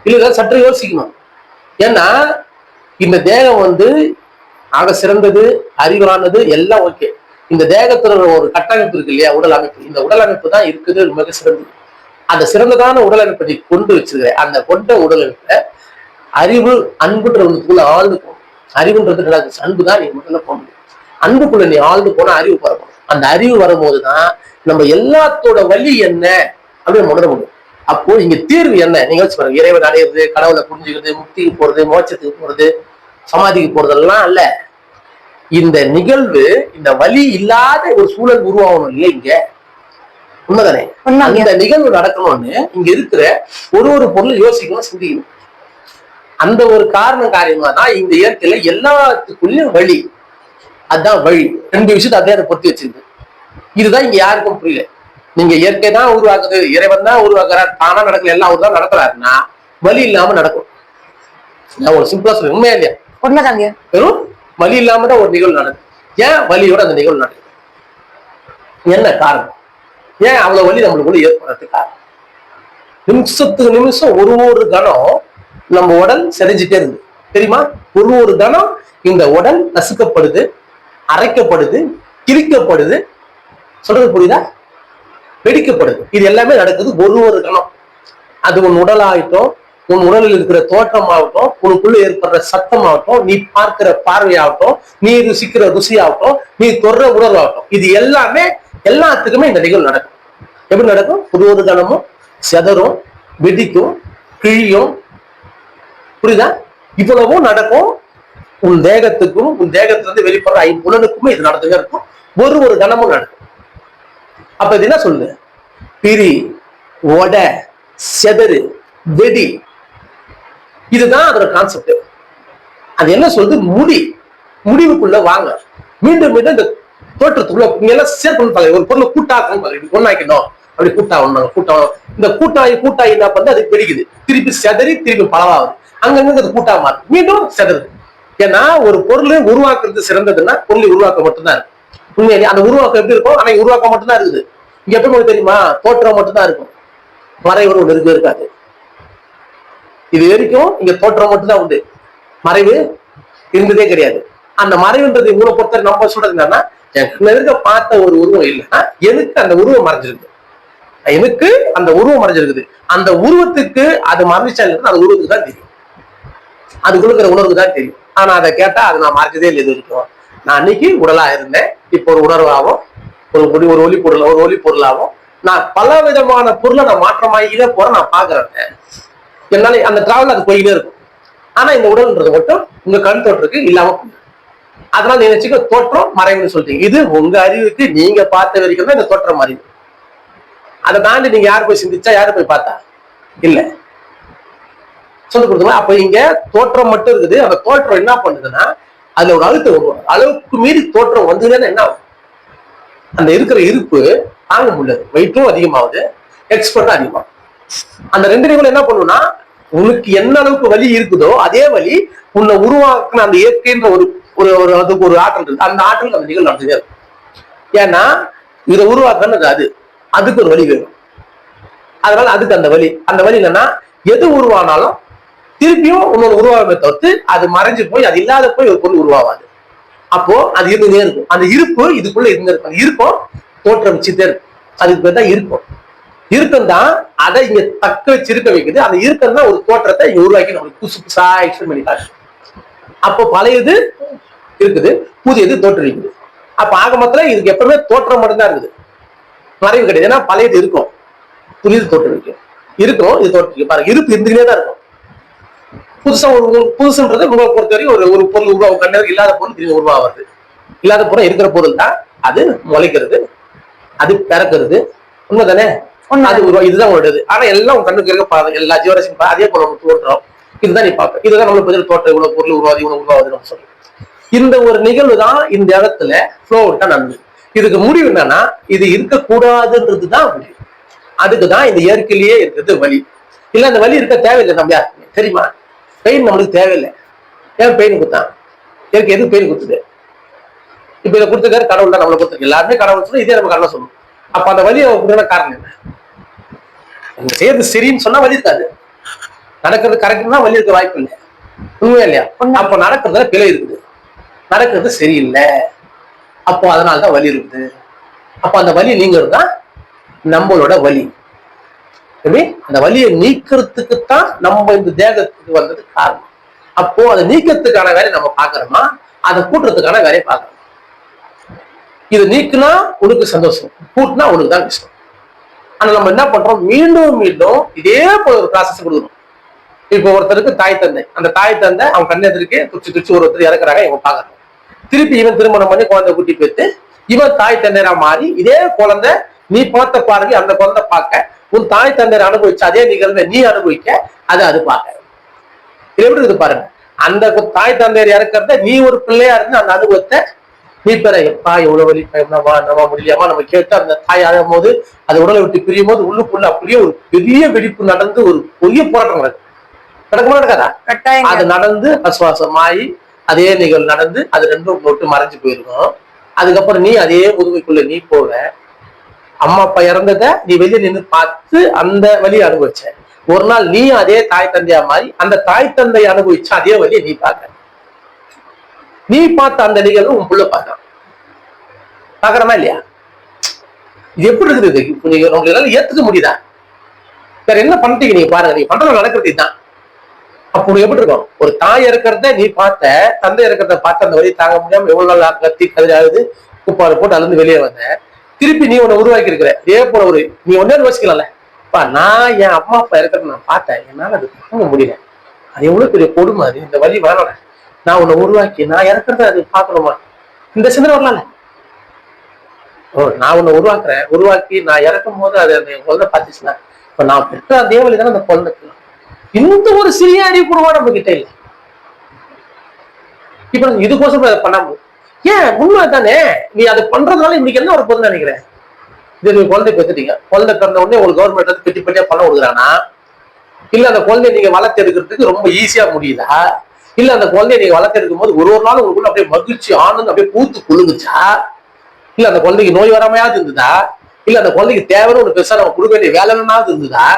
இல்ல சற்று யோசிக்கணும். ஏன்னா இந்த தேகம் ஆக சிறந்தது, அறிவானது எல்லாம் ஓகே. இந்த தேகத்துல ஒரு கட்டமைப்பு இருக்கு இல்லையா, உடல் அமைப்பு. இந்த உடல் அமைப்பு தான் இருக்குது மிக சிறந்தது. அந்த சிறந்ததான உடல் அமைப்பை கொண்டு வச்சிருக்க அந்த கொண்ட உடல் அமைப்பை அறிவு அன்புன்றதுக்குள்ள ஆழ்ந்து போகணும். அறிவுன்றது அன்பு தான் நீ முதல்ல போக முடியும். அன்புக்குள்ள நீ ஆழ்ந்து போனா அறிவு பரப்பணும். அந்த அறிவு வரும்போதுதான் நம்ம எல்லாத்தோட வழி என்ன அப்படின்னு உணர முடியும். அப்போ இங்க தீர்வு என்ன நீங்க வச்சு பாருங்க. இறைவன் அடையிறது, கடவுளை புரிஞ்சுக்கிறது, முக்திக்கு போறது, மோட்சத்துக்கு போறது, சமாதிக்கு போறதெல்லாம் அல்ல. இந்த நிகழ்வு, இந்த வலி இல்லாத ஒரு சூழல் உருவாகணும் இல்லை இங்க. உண்மைதானே? இந்த நிகழ்வு நடக்கணும்னு இங்க இருக்கிற ஒரு பொருள் யோசிக்கணும், சிந்திக்கணும். அந்த ஒரு காரணம் காரியமா தான் இந்த இயற்கையில எல்லாத்துக்குள்ளயும் வழி. அதுதான் வழி. ரெண்டு விஷயத்தை அதே அதை பொறுத்து வச்சிருக்கு. இதுதான் இங்க யாருக்கும் புரியல. நீங்க இயற்கை தான் உருவாக்குது, இறைவன் தான் உருவாக்குறாரு, தானா நடக்கல, எல்லாம் அவர் தான் நடக்கிறாருன்னா வலி இல்லாம நடக்கும். நான் ஒரு சிம்பிளா சொல்றேன். உண்மையா இல்லையா? உண்மைதாங்க. வெறும் வலி இல்லாம தான் ஒரு நிகழ்வு நடக்குது. ஏன் வலியோட அந்த நிகழ்வு நடக்குது? என்ன காரணம்? ஏன் அவ்வளவு வலி நம்மளுக்குள்ள ஏற்படுறதுக்கு காரணம்? நிமிஷத்துக்கு நிமிஷம் ஒரு கணம் நம்ம உடல் செறிஞ்சிட்டே இருக்கு தெரியுமா? ஒரு கணம் இந்த உடல் நசுக்கப்படுது, அரைக்கப்படுது, கிழிக்கப்படுது. சொல்றது புரியுதா? வெடிக்கப்படுது. இது எல்லாமே நடக்குது ஒரு கணம். அது உன் உடலாகட்டும், உன் உடலில் இருக்கிற தோற்றமாகட்டும், உனக்குள்ள ஏற்படுற சத்தமாகட்டும், நீ பார்க்கிற பார்வையாகட்டும், நீ ருசிக்கிற ருசியாகட்டும், நீ தொடுற உணர்வாகட்டும், இது எல்லாமே எல்லாத்துக்குமே இந்த நிகழ்வு நடக்கும். எப்படி நடக்கும்? ஒரு கணமும் செதறும், வெடிக்கும், கிழியும். புரியுதா? இவ்வளவும் நடக்கும். உன் தேகத்துக்கும் உன் தேகத்திலிருந்து வெளிப்படுற ஐம்புலனுக்குமே இது நடந்துங்க இருக்கும். ஒரு கணமும் நடக்கும். அப்ப இது என்ன சொல்லுது? பிரி, ஒட, செதறு, வெடி. இதுதான் அதோட கான்செப்ட். அது என்ன சொல்லுது? முடிவுக்குள்ள வாங்க. மீண்டும் மீண்டும் இந்த தோற்றத்துக்குள்ள நீங்க எல்லாம் சேர்க்கணும். ஒரு பொருளை கூட்டாக்கணும், ஒன்னாக்கணும். அப்படி கூட்டம் இந்த கூட்டாயி என்ன பண்ணு அது பெருகுது, திருப்பி செதறி திருப்பி பலவாகுது, அங்கங்க அது கூட்டா மாறுது, மீண்டும் செதறுது. ஏன்னா ஒரு பொருளை உருவாக்குறது சிறந்ததுன்னா பொருளை உருவாக்க மட்டும்தான் இருக்கு. உண்மையிலே அந்த உருவாக்கம் எப்படி இருக்கும்? ஆனா உருவாக்கம் மட்டும்தான் இருக்குது. இங்க எப்படி தெரியுமா? தோற்றம் மட்டும்தான் இருக்கும், மறைவு ஒன்று இருக்காது. இது வரைக்கும் இங்க தோற்றம் மட்டும்தான் உண்டு, மறைவு இருந்ததே கிடையாது. அந்த மறைவுன்றது இவங்களை பொறுத்த நம்ம சொல்றது என்னன்னா, எங்க பார்த்த ஒரு உருவம் இல்லைன்னா எனக்கு அந்த உருவம் மறைஞ்சிருக்கு, எனக்கு அந்த உருவம் மறைஞ்சிருக்குது. அந்த உருவத்துக்கு அது மறைஞ்சா இல்லைன்னா அந்த உருவத்துக்கு தான் தெரியும், அதுக்குள்ள இருக்கிற உணர்வுக்கு தான் தெரியும். ஆனா அதை கேட்டா அது நான் மறைச்சதே இல்லை. இது வரைக்கும் நான் அன்னைக்கு உடலா இருந்தேன், இப்போ ஒரு உணர்வாகவும் ஒரு ஒளி பொருளாகவும் நான் பல விதமான பொருளை நான் மாற்றமாகிட்டே போறேன். நான் பாக்குறேன், என்னால அந்த டிராவல் அது போயிட்டே இருக்கும். ஆனா இந்த உடல்ன்றது மட்டும் உங்க கண் தோற்றத்துக்கு இல்லாம போகுது. அதனால நீங்க வச்சுக்க தோற்றம் மறைவுன்னு சொல்றீங்க. இது உங்க அறிவுக்கு நீங்க பார்த்த வரைக்கும் தான் இந்த தோற்றம் அறிவு. அதை தாண்டி நீங்க யாரு போய் சிந்திச்சா, யாரு போய் பார்த்தா இல்ல சொல்லி கொடுத்தோம். அப்ப இங்க தோற்றம் மட்டும் இருக்குது. அந்த தோற்றம் என்ன பண்ணுதுன்னா அதுல ஒரு அழுத்தம் அளவுக்கு மீறி தோற்றம் வந்ததுன்னா என்ன ஆகும்? அந்த இருக்கிற இருப்பு தாங்க முடியாது, வெயிட்டும் அதிகமாகுது, எக்ஸ்பர்ட்டும் அதிகமாகும். அந்த ரெண்டு நிகழ்வு என்ன பண்ணுன்னா, உனக்கு என்ன அளவுக்கு வலி இருக்குதோ அதே வலி உன்னை உருவாக்குன அந்த இயற்கைன்ற அதுக்கு ஒரு ஆற்றல் இருக்கு. அந்த ஆற்றலுக்கு அந்த நிகழ்வு நடந்துட்டே இருக்கும். ஏன்னா இதை உருவாக்குறது அதுக்கு ஒரு வழி வேணும். அதனால அதுக்கு அந்த வழி என்னன்னா, எது உருவானாலும் திருப்பியும் இன்னொரு உருவாகமே தவிர்த்து அது மறைஞ்சு போய் அது இல்லாத போய் ஒரு பொருள் உருவாகாது. அப்போ அது இருந்துட்டே இருக்கும். அந்த இருப்பு இதுக்குள்ள இருந்திருக்கும். இருக்கும் தோற்றம் வச்சுட்டே இருக்கும். அதுக்கு பேர் தான் இருக்கும் தான் அதை இங்க தக்க வச்சு இருக்க வைக்குது. அந்த இருக்கும் தான் ஒரு தோற்றத்தை இங்க உருவாக்கி நம்மளுக்கு புதுசா எக்ஸ்பிளைன் பண்ணி காட்டு. அப்போ பழையது இருக்குது, புதியது தோற்றுவிக்குது. அப்ப ஆக மொத்தம் இதுக்கு எப்பவுமே தோற்றம் மட்டும்தான் இருக்குது, மறைவு கிடையாது. ஏன்னா பழையது இருக்கும், புதியது தோற்றுவிக்கும். இது தோற்றுவிக்கும். பாருங்க, இருப்பு இருந்துகிட்டே தான் இருக்கும். புதுசுன்றது உங்களை பொறுத்த வரைக்கும் ஒரு பொருள் உருவாகும். கண்ணருக்கு இல்லாத பொருள் திரும்பி உருவாகிறது. இல்லாத பொருள் இருக்கிற பொருள் தான் அது முளைக்கிறது, அது பிறக்கிறது. உண்மைதானே? அது இதுதான் உங்களுடையது. ஆனா எல்லாம் உங்க கண்ணுக்கு இருக்க எல்லா ஜீவராசியும் அதே போல தோற்றம். இதுதான் நீ பார்க்க. இதுதான் நம்மளுக்கு பதில் தோற்றம். இவ்வளவு பொருள் உருவாது, இவ்வளவு உருவாது நம்ம சொல்றோம். இந்த ஒரு நிகழ்வு தான் இந்த இடத்துல ஃப்ளோ விட்டா நடந்தது. இதுக்கு முடிவு என்னன்னா இது இருக்கக்கூடாதுன்றதுதான் முடிவு. அதுக்குதான் இந்த இயற்கையிலேயே இருக்கிறது வலி. இல்ல அந்த வலி இருக்க தேவையில்லை. நம்ம யாருக்குமே தெரியுமா? பெயின் நம்மளுக்கு தேவையில்லை. ஏன் பெயின் கொடுத்தான்? இயற்கை எதுக்கு பெயின் கொடுத்துது? இப்ப இதை கொடுத்துக்காரு கடவுள் தான் நம்மளை கொடுத்துருக்கு. எல்லாருமே கடவுள் சொல்லணும், இதே நம்ம கடவுள் சொல்லணும். அப்ப அந்த வலியை கொடுக்குற காரணம் என்ன? செய்யறது சரின்னு சொன்னா வலி இருக்காது, நடக்கிறது கரெக்ட்னா வலி இருக்க வாய்ப்பு இல்லை. உண்மையா இல்லையா? அப்ப நடக்கிறதுல பிழை இருக்குது, நடக்கிறது சரியில்லை, அப்போ அதனாலதான் வலி இருக்குது. அப்ப அந்த வலி நீங்கிறது தான் நம்மளோட வலி. அந்த வலியை நீக்கிறதுக்குத்தான் நம்ம இந்த தேகத்துக்கு வந்தது காரணம். அப்போ அதை நீக்கிறதுக்கான வேலையை நம்ம பாக்குறோமா, அதை கூட்டுறதுக்கான வேலையை பார்க்கணும். இதை நீக்குனா உனக்கு சந்தோஷம், கூட்டினா உனக்கு தான் கஷ்டம். ஆனா நம்ம என்ன பண்றோம், மீண்டும் மீண்டும் இதே போல ஒரு ப்ராசஸ் கொடுக்கணும். இப்போ ஒருத்தருக்கு தாய் தந்தை, அந்த தாய் தந்தை அவன் கண்ணெதிர்க்கே துச்சு துச்சு ஒருத்தர் இறக்குறாங்க, இவன் பாக்குறான். திருப்பி இவன் திருமணம் பண்ணி குழந்தை குட்டி பெற்று இவன் தாய் தந்தையரா மாறி இதே குழந்தை நீ பார்த்த பார்வை அந்த குழந்தை பார்க்க, உன் தாய் தந்தையரை அனுபவிச்ச அதே நிகழ்வை நீ அனுபவிக்க, அது பார்க்க. இது எப்படி இருக்குது பாருங்க. அந்த தாய் தந்தையர் இறக்கிறத நீ ஒரு பிள்ளையா இருந்து அந்த அனுபவத்தை நீ பெற, எப்பா எவ்வளவு வலி, நம்ம முடியாம நம்ம கேட்டு அந்த தாய் அழும் போது அது உடலை விட்டு பிரியும் போது உள்ளுக்குள்ள அப்படியே ஒரு பெரிய வெடிப்பு நடந்து ஒரு பெரிய போராட்டம் நடக்குமா நடக்காதா? அது நடந்து அசுவாசமாயி அதே நிகழ்வு நடந்து அது ரெண்டும் போட்டு மறைஞ்சு போயிருக்கும். அதுக்கப்புறம் நீ அதே முதுமைக்குள்ள நீ போவ. அம்மா அப்பா இறந்தத நீ வெளியே நின்று பார்த்து அந்த வலியை அனுபவிச்ச. ஒரு நாள் நீ அதே தாய் தந்தையா மாறி அந்த தாய் தந்தை அனுபவிச்ச அதே வழியை நீ பார்க்க. நீ பார்த்த அந்த நிகழ்வு உன் புள்ள பாக்குறமா இல்லையா? இது எப்படி இருக்குது? இப்ப நீங்க உங்களுக்கு ஏத்துக்க முடியுதா? வேற என்ன பண்ணிட்டீங்க நீங்க பாருங்க. நீங்க பண்றது நடக்கிறது இதுதான். அப்போ எப்படி இருக்கும்? ஒரு தாய் இருக்கிறத நீ பார்த்த, தந்தை இருக்கிறத பார்த்த அந்த வழி தாங்க முடியாம எவ்வளவு நாள் கத்தி கதிராகுது குப்பாடு போட்டு அழுந்து வெளியே வந்த. திருப்பி நீ உன்னை உருவாக்கி இருக்கிற. இதே போல ஒரு நீ ஒன்னே யோசிக்கலாம்ல, நான் என் அம்மா அப்பா இருக்கிறத நான் பார்த்தேன், என்னால அது தாங்க முடியல, அது எவ்வளவு பெரிய கொடுமை, அது இந்த வழி வேணாம், நான் உன்னை உருவாக்கி நான் இறக்குறத அது பார்க்கணுமா? இந்த சிந்தனை வரலாம்ல. நான் உன்னை உருவாக்கி நான் இறக்கும் போது அது அந்த குழந்தை பார்த்துச்சுன்னா, இப்ப நான் பெற்ற அதே வழி தானே அந்த குழந்தைக்கு. இந்த ஒரு சிறிய அறிவு கூடவா நம்ம கிட்ட இல்லை. இப்ப இதுக்கோசம் அதை பண்ண முடியும். ஏன் உண்மை தானே? நீ அதை பண்றதுனால இன்னைக்கு என்ன ஒரு பொருள் நினைக்கிறேன்? இது நீங்க குழந்தை பெற்றுட்டீங்க, குழந்தை பிறந்த உடனே உங்களுக்கு கவர்மெண்ட் வந்து பெட்டி பெட்டியா பண்ண கொடுக்குறானா? இல்ல அந்த குழந்தைய நீங்க வளர்த்து எடுக்கிறதுக்கு ரொம்ப ஈஸியா முடியுதா? இல்ல அந்த குழந்தைய நீங்க வளர்த்து எடுக்கும் போது ஒரு நாள் உங்களுக்குள்ள அப்படியே மகிழ்ச்சி ஆனந்து அப்படியே பூத்து குழுங்குச்சா? இல்ல அந்த குழந்தைக்கு நோய் வராமையாவது இருந்ததா? இல்ல அந்த குழந்தைக்கு தேவைன்னு ஒரு பெருசா நம்ம கொடுக்க வேண்டிய வேலைனாவது இருந்ததா?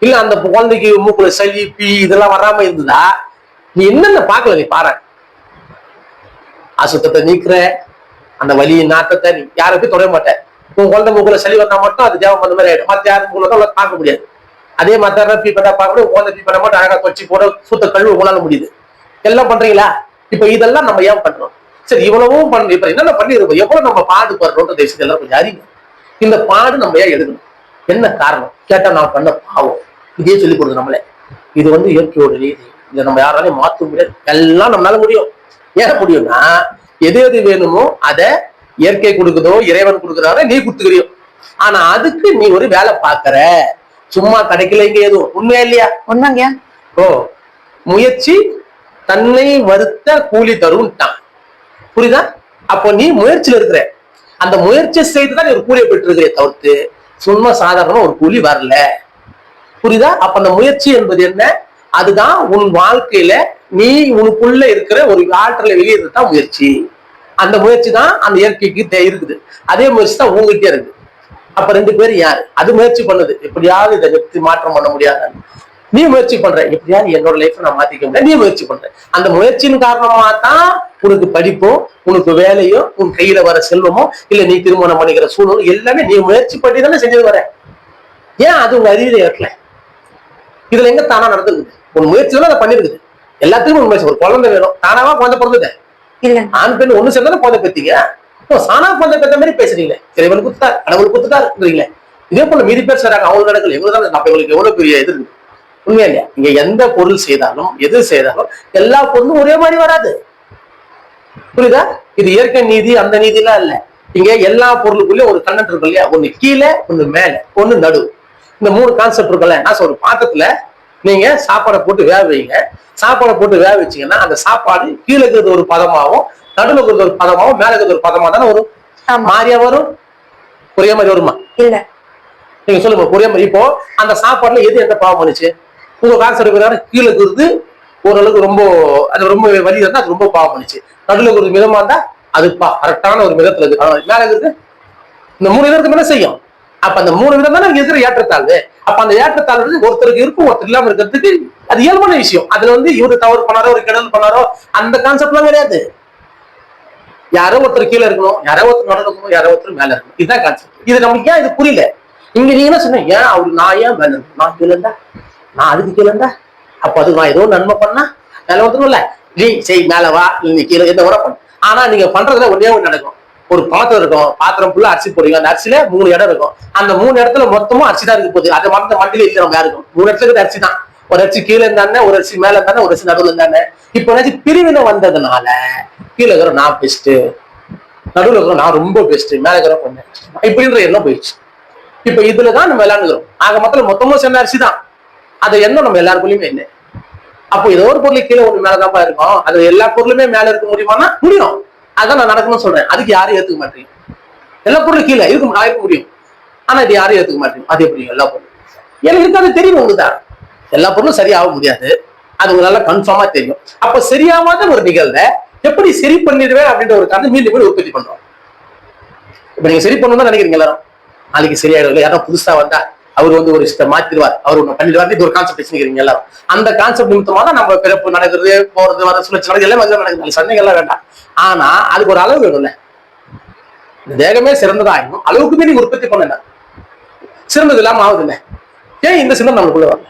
இல்ல அந்த குழந்தைக்கு மூக்குல சளி பீ இதெல்லாம் வராம இருந்ததா? நீ என்னென்ன பார்க்கல, நீ பாரு. அசுத்தத்தை நீக்கிற அந்த வலியை நாட்டத்தை நீ யாருக்கும் தொடைய மாட்டேன். உன் குழந்தை மூக்குல சளி வந்தா மட்டும் அது தேவை அந்த மாதிரி ஆயிடும். மத்த யாரும் மூலம் தான் பார்க்க முடியாது. அதே மத்த பீ பண்ணா பார்க்க முடியும். குழந்தை பீ பண்ண மட்டும் அழகா தொச்சு போட சுத்த கழுவு உங்களால முடியுது. எல்லாம் பண்றீங்களா? இப்ப இதெல்லாம் நம்ம ஏன் பண்றோம்? சரி, இவ்வளவும் பண்ணி இப்ப என்னென்ன பண்ணிருக்கோம், எவ்வளவு நம்ம பாடுபடுறோன்ற தேசத்துல எல்லாம் கொஞ்சம் அறிவு. இந்த பாடு நம்ம ஏன் எடுக்கணும்? என்ன காரணம் கேட்டா, நான் பண்ண பாவம். இதே சொல்லிக் கொடுங்க நம்மளே. இது இயற்கையோட நீதி, இதை நம்ம யாராலையும் மாற்ற முடியாது. எல்லாம் நம்மளால முடியும். ஏன் முடியும்னா, எது எது வேணுமோ அதை இயற்கை கொடுக்குதோ இறைவன் கொடுக்குறாரோ நீ கொடுத்துக்கிறியோ. ஆனா அதுக்கு நீ ஒரு வேலை பாக்குற, சும்மா கிடைக்கல இங்க எதுவும். உண்மையா இல்லையா? உண்மைங்க. முயற்சி தன்னை வருத்த கூலி தரும்ட்டான். புரியுதா? அப்போ நீ முயற்சியில இருக்கிற, அந்த முயற்சி செய்துதான் நீ ஒரு கூலியை பெற்று இருக்கிற தவிர்த்து சும்மா சாதாரணமா ஒரு கூலி வரல. புரியுதா? அப்ப அந்த முயற்சி என்பது என்ன? அதுதான் உன் வாழ்க்கையில நீ உனக்குள்ள இருக்கிற ஒரு ஆற்றலை வெளியேறதுதான் முயற்சி. அந்த முயற்சி தான் அந்த இயற்கைக்கு இருக்குது. அதே முயற்சி தான் உங்ககிட்ட இருக்கு. அப்ப ரெண்டு பேரும் யாரு? அது முயற்சி பண்ணுது, எப்படியாவது இதை நிறுத்தி மாற்றம் பண்ண முடியாது. நீ முயற்சி பண்ற, எப்படியாவது என்னோட லைஃப் நான் மாத்திக்க முடியாது. நீ முயற்சி பண்ற. அந்த முயற்சியின் காரணமா தான் உனக்கு படிப்பும் உனக்கு வேலையும் உன் கையில வர செல்வமோ இல்ல நீ திருமணம் பண்ணிக்கிற சூழ்நிலை எல்லாமே நீ முயற்சி பண்ணி தானே செஞ்சது வர. ஏன் அது உங்க அறிவியலை ஏற்கல? இதுல எங்க தானா நடந்துருக்குது? உன் முயற்சியில அதை பண்ணிருக்குது. எல்லாத்துக்கும் உண்மை. ஒரு குழந்தை வேணும், தானாவா குழந்தை பிறந்தது இல்ல. ஆண் பெண் ஒண்ணு சேர்ந்தாலும் குழந்தை பெற்றீங்க. சானா குழந்தை பெற்ற மாதிரி பேசுறீங்களே. இறைவன் குத்துட்டார், கடவுள் குத்துட்டாருங்களே. இதே போல மீதி பேர் செய்றாங்க, அவங்க நடக்கல. எவ்வளவுதான் நம்ம இவங்களுக்கு எவ்வளவு பெரிய இது இருக்கு. உண்மையா இல்லையா? இங்க எந்த பொருள் செய்தாலும் எது செய்தாலும் எல்லா பொருளும் ஒரே மாதிரி வராது. புரியுதா? இது இயற்கை நீதி, அந்த நீதி எல்லாம் இல்ல. இங்க எல்லா பொருளுக்குள்ளயும் ஒரு கண்டென்ட் இருக்கு இல்லையா? ஒண்ணு கீழே, ஒண்ணு மேல, ஒண்ணு நடு. இந்த மூணு கான்செப்ட் இருக்குல்ல. நான் ஒரு பாத்திரத்துல நீங்க சாப்பாடை போட்டு வேக வைங்க. சாப்பாடை போட்டு வேக வச்சீங்கன்னா அந்த சாப்பாடு கீழே இருக்கிறது ஒரு பதமாவும், நடுவில் இருக்கிறது ஒரு பதமாவும், மேல இருக்கிறது ஒரு பதமா தானே வரும். மாறியா வரும்? ஒரே மாதிரி வருமா? இல்ல. நீங்க சொல்லுங்க ஒரே மாதிரி. இப்போ அந்த சாப்பாடுல எது எந்த பாவம் பண்ணுச்சு? உங்க கான்செப்ட் கீழே இருக்கிறது ஓரளவுக்கு ரொம்ப அது ரொம்ப வலி இருந்தா அது ரொம்ப பாவம் பண்ணுச்சு. நடுவில் இருக்கிறது மிதமா இருந்தா அது கரெக்டான ஒரு மிதத்துல இருக்கு. மேல இருக்கிறது இந்த 3 விதத்துக்கு மேல செய்யும். அப்ப அந்த 3 விதம் தானே இருக்கிற ஏற்றத்தாழ்வு. அப்ப அந்த ஏற்றத்தாழ்வு ஒருத்தருக்கு இருக்கும், ஒருத்தர் இல்லாம இருக்கிறதுக்கு அது இயல்பான விஷயம். அதுல இவரு தவறு பண்ணாரோ, ஒரு கெடுதல் பண்ணாரோ அந்த கான்செப்ட் எல்லாம் கிடையாது. யாரோ ஒருத்தர் கீழே இருக்கணும், யாரோ ஒருத்தர் நடுவில் இருக்கணும், யாரோ ஒருத்தர் மேல இருக்கணும். இதுதான் கான்செப்ட். இது நமக்கு ஏன் இது புரியல? இங்க நீங்க என்ன சொன்னீங்க, ஏன் அவரு நான் ஏன் மேல இருக்கணும், நான் கீழே இருந்தா, நான் அதுக்கு கீழே இருந்தா, அப்ப அதுக்கு நான் ஏதோ நன்மை பண்ணா மேல ஒருத்தரும்ல, நீ செய் மேல வா, நீ கீழே எந்த உரை பண்ணு. ஆனா நீங்க பண்றதுல ஒன்னே ஒண்ணு நடக்கும். ஒரு பாத்திரம் இருக்கும், பாத்திரம் ஃபுல்லா அரிசி போடுவீங்க, அந்த அரிசியில 3 இடம் இருக்கும். அந்த 3 இடத்துல மொத்தமும் அரிசி தான் இருக்கு போகுது. அதை மறந்த மண்டியில இல்ல நம்ம யாருக்கும். 3 இடத்துல இருக்கு அரிசி தான். ஒரு அரிசி கீழே இருந்தானே, ஒரு அரிசி மேல இருந்தானே, ஒரு அரிசி நடுவில் இருந்தானே. இப்ப ஏதாச்சும் பிரிவினை வந்ததுனால கீழே இருக்கிற நான் பெஸ்ட், நடுவில் இருக்கிற நான் ரொம்ப பெஸ்ட், மேல இருக்கிற கொஞ்சம் இப்படின்ற எண்ணம் போயிடுச்சு. இப்ப இதுலதான் நம்ம விளையாண்டுக்கிறோம். ஆக மொத்தமும் சேர்ந்த அரிசி தான். அது எண்ணம் நம்ம எல்லாருக்குள்ளயுமே இல்லை. அப்போ ஏதோ ஒரு பொருள் கீழே ஒண்ணு மேலதான் இருக்கும். அது எல்லா பொருளுமே மேல இருக்க முடியுமானா முடியும். அதான் நான் நடக்கணும்னு சொல்றேன். அதுக்கு யாரும் ஏத்துக்க மாட்டீங்க. எல்லா பொருளும் கீழே இருக்க முடியும். ஆனா இது யாரும் ஏத்துக்க மாட்டீங்க. அது எப்படி எல்லா பொருளும் எனக்கு இருக்காது தெரியும். உங்களுக்குதான் எல்லா பொருளும் சரியாக முடியாது. அது உங்களால கன்ஃபார்மா தெரியும். அப்ப சரியாவாத ஒரு நிகழ்வை எப்படி சரி பண்ணிடுவேன் அப்படின்ற ஒரு கதை மீண்டும் உற்பத்தி பண்றோம். இப்ப நீங்க சரி பண்ணணும் தான் நினைக்கிறீங்க எல்லாரும். நாளைக்கு சரியாயிடும், யாரும் புதுசா வந்தா அவர் ஒரு விஷயத்தை மாத்திடுவார், அவர் ஒண்ணு பண்ணிடுவார், இது ஒரு கான்செப்ட் வச்சுக்கிறீங்க எல்லாரும். அந்த கான்செப்ட் நிமித்தமா தான் நம்ம பிறப்பு நடக்கிறது, போறது, வர சுழற்சி நடக்குது, எல்லாம் நடக்குது. சண்டைகள் எல்லாம் வேண்டாம். ஆனா அதுக்கு ஒரு அளவு வேணும்ல. தேகமே சிறந்ததாகும் அளவுக்கு மீறி உற்பத்தி பண்ணல, சிறந்தது இல்லாம ஆகுது இல்ல. ஏன் இந்த சிந்தனை நமக்குள்ள வரல?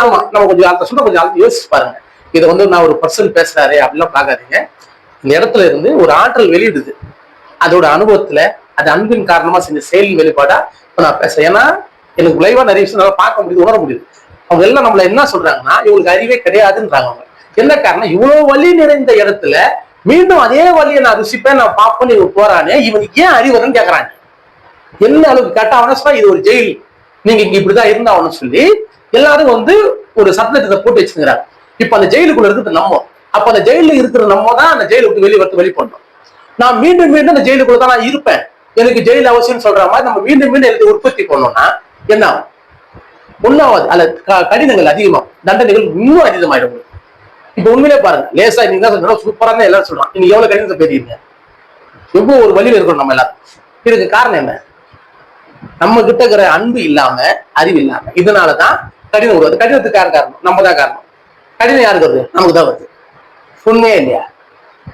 ஆமா, நம்ம கொஞ்சம் யோசிச்சு பாருங்க. இதை நான் ஒரு பர்சன் பேசுறாரு அப்படிலாம் பாக்காதீங்க. இந்த இடத்துல இருந்து ஒரு ஆற்றல் வெளியிடுது. அதோட அனுபவத்துல அது அன்பின் காரணமா செஞ்ச செயலின் வெளிப்பாடா இப்ப நான் பேசுறேன். ஏன்னா எனக்கு விளைவா நிறைய விஷயம் பார்க்க முடியுது, உணர முடியுது. அவங்க எல்லாம் நம்மள என்ன சொல்றாங்கன்னா, இவங்களுக்கு அறிவே கிடையாதுன்றாங்க. அவங்க என்ன காரணம்? இவ்வளவு வலி நிறைந்த இடத்துல மீண்டும் அதே வழியை நான் ருசிப்பேன், நான் பார்ப்பேன், இவங்க போறானே, இவனுக்கு ஏன் அறிவுறன்னு கேக்குறாங்க. என்ன அளவுக்கு கேட்டா அவன சொல்ல இது ஒரு ஜெயில், நீங்க இங்க இப்படிதான் இருந்தாவன்னு சொல்லி எல்லாரும் ஒரு சட்டத்தை போட்டு வச்சுக்கிறாங்க. இப்ப அந்த ஜெயிலுக்குள்ள இருக்கிறது நம்ம. அப்ப அந்த ஜெயில இருக்கிற நம்ம தான் அந்த ஜெயில விட்டு வெளி பண்ணோம். நான் மீண்டும் அந்த ஜெயிலுக்குள்ள தான் நான் இருப்பேன், எனக்கு ஜெயில் அவசியம் சொல்ற மாதிரி நம்ம மீண்டும் எழுதி உற்பத்தி பண்ணோம்னா என்ன ஆகும்? ஒன்னாவது அல்ல கடினங்கள் அதிகமாகும், தண்டனைகள் இன்னும் அதிகமாயிடும். இப்ப உண்மையிலே பாருங்க, லேசா நீங்க சூப்பரா தான் எல்லாரும் சொல்றான். நீங்க எவ்வளவு கடினத்தை பெரியீங்க, எவ்வளவு ஒரு வழியில இருக்கணும் நம்ம எல்லாரும். இதுக்கு காரணம் என்ன? நம்ம கிட்ட இருக்கிற அன்பு இல்லாம, அறிவு இல்லாம, இதனாலதான் கடினம் வருது. கடினத்துக்கு யார் காரணம்? நம்ம தான் காரணம். கடினம் யாருக்கு வருது? நமக்கு தான் வருது. உண்மையே இல்லையா?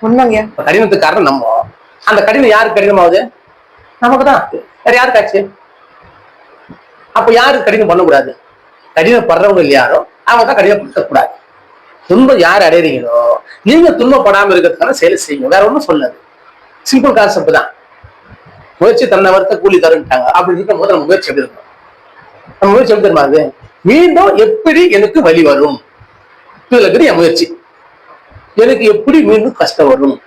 உண்மைங்க. கடினத்துக்கு காரணம் நம்ம. அந்த கடினம் யாருக்கு கடினமாகுது? நமக்கு தான். வேற யாருக்காச்சு? அப்ப யாருக்கு கடினம் பண்ணக்கூடாது? கடினம் படுறவங்க இல்லையாரோ அவங்க தான் கடினப்படுத்தக்கூடாது. துன்பம் யார் அடையிறீங்களோ நீங்க துன்பப்படாம இருக்கிறதுக்கான செயலை செய்யுங்க. வேற ஒன்றும் சொல்லாது. சிம்பிள் கான்செப்ட் தான். முயற்சி தன்னை வருத்த கூலி தருட்டாங்க. அப்படி இருக்கும் போது நம்ம முயற்சி எப்படி இருக்கணும்? நம்ம முயற்சி எப்படி தெரியுமா? மீண்டும் எப்படி எனக்கு வலி வரும், இதுல இருக்கிற என் முயற்சி. எனக்கு எப்படி மீண்டும் கஷ்டம் வரும்,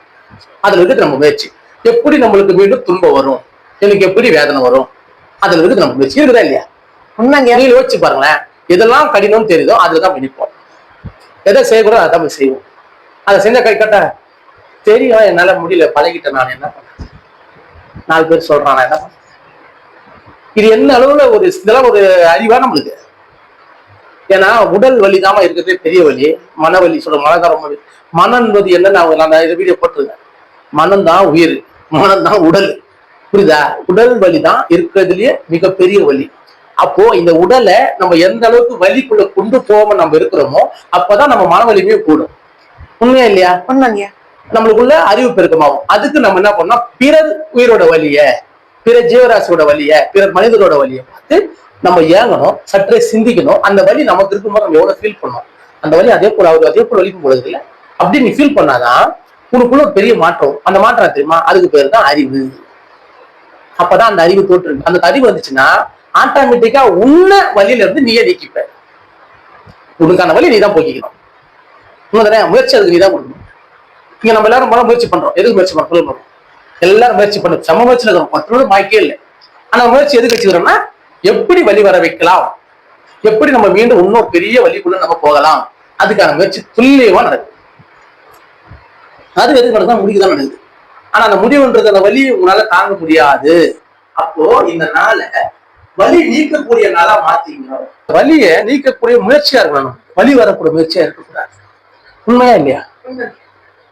அதுல இருக்கிறது நம்ம முயற்சி. எப்படி நம்மளுக்கு மீண்டும் துன்பம் வரும், எனக்கு எப்படி வேதனை வரும், அதுல இருக்கிறது நம்ம முயற்சி. இருக்குதா இல்லையா? உண்மைங்க. நீங்க யோசிச்சு பாருங்களேன். எதெல்லாம் கடினம்னு தெரியுதோ அதுலதான் பிடிப்போம். எதை செய்யக்கூடாது அதான் போய் செய்வோம். அதை செஞ்ச கை கட்ட தெரியும், என்னால முடியல, பழகிட்டேன், நான் என்ன பண்ணேன், 4 பேர் சொல்றான், நான் என்ன பண்ணேன். இது என்ன அளவுல இதெல்லாம் ஒரு அறிவா நம்மளுக்கு. ஏன்னா உடல் வலி தாம இருக்கிறதே பெரிய வலி. மனவலி சொல்ற மனதான் ரொம்ப மனம் என்பது என்னன்னு அவங்க நான் இதை வீடியோ போட்டிருக்கேன். மனம் தான் உயிர், மனம் தான் உடல். புரியுதா? உடல் வலி தான் இருக்கிறதுலயே மிகப்பெரிய வலி. அப்போ இந்த உடலை நம்ம எந்த அளவுக்கு வலிக்குள்ள கொண்டு போகாம நம்ம இருக்கிறோமோ அப்பதான் நம்ம மன வலிமையும் கூடும். உண்மையா இல்லையா? உண்மைங்க. நம்மளுக்குள்ள அறிவு பெருக்கமாகும். அதுக்கு நம்ம என்ன பண்ணோம், பிறர் உயிரோட வலிய, பிற ஜீவராசியோட வலிய, பிறர் மனிதரோட வலியை பார்த்து நம்ம ஏங்கணும், சற்றே சிந்திக்கணும். அந்த வலி நமக்கு இருக்கும்போது நம்ம எவ்வளவு ஃபீல் பண்ணோம், அந்த வலி அதே போல வலிக்கும் பொழுது இல்லை அப்படி நீ ஃபீல் பண்ணாதான் உனக்குள்ள ஒரு பெரிய மாற்றம். அந்த மாற்றம் தெரியுமா? அதுக்கு பேர் தான் அறிவு. அப்பதான் அந்த அறிவு தோற்று. அந்த அறிவு வந்துச்சுன்னா ஆட்டோமேட்டிக்கா உன்ன வழியில இருந்து நீயே நீக்கிப்ப. உனக்கான வழி நீ தான் போக்கிக்கணும். உண்மைதானே? முயற்சி அதுக்கு நீ தான் கொடுக்கணும். இங்க நம்ம எல்லாரும் முயற்சி பண்றோம். எதுக்கு முயற்சி பண்றோம்? எல்லாரும் முயற்சி பண்ணணும். சம முயற்சியில் இருக்கணும். மற்றவங்க வாய்க்கே இல்லை. ஆனா முயற்சி எதுக்கு வச்சுக்கிறோம்னா எப்படி வழி வர வைக்கலாம், எப்படி நம்ம மீண்டும் இன்னொரு பெரிய வழிக்குள்ள நம்ம போகலாம், அதுக்கான முயற்சி துல்லியமா நடக்குது. அது எது நடந்தா முடிவுதான் நடக்குது. ஆனா அந்த முடிவுன்றது அந்த வலி உங்களால தாங்க முடியாது. அப்போ இந்த நாளை வலி நீக்கக்கூடிய நாளா மாத்திக்கணும். வலியை நீக்கக்கூடிய முயற்சியா இருக்கணும், வலி வரக்கூடிய முயற்சியா இருக்கக்கூடாது. உண்மையா இல்லையா?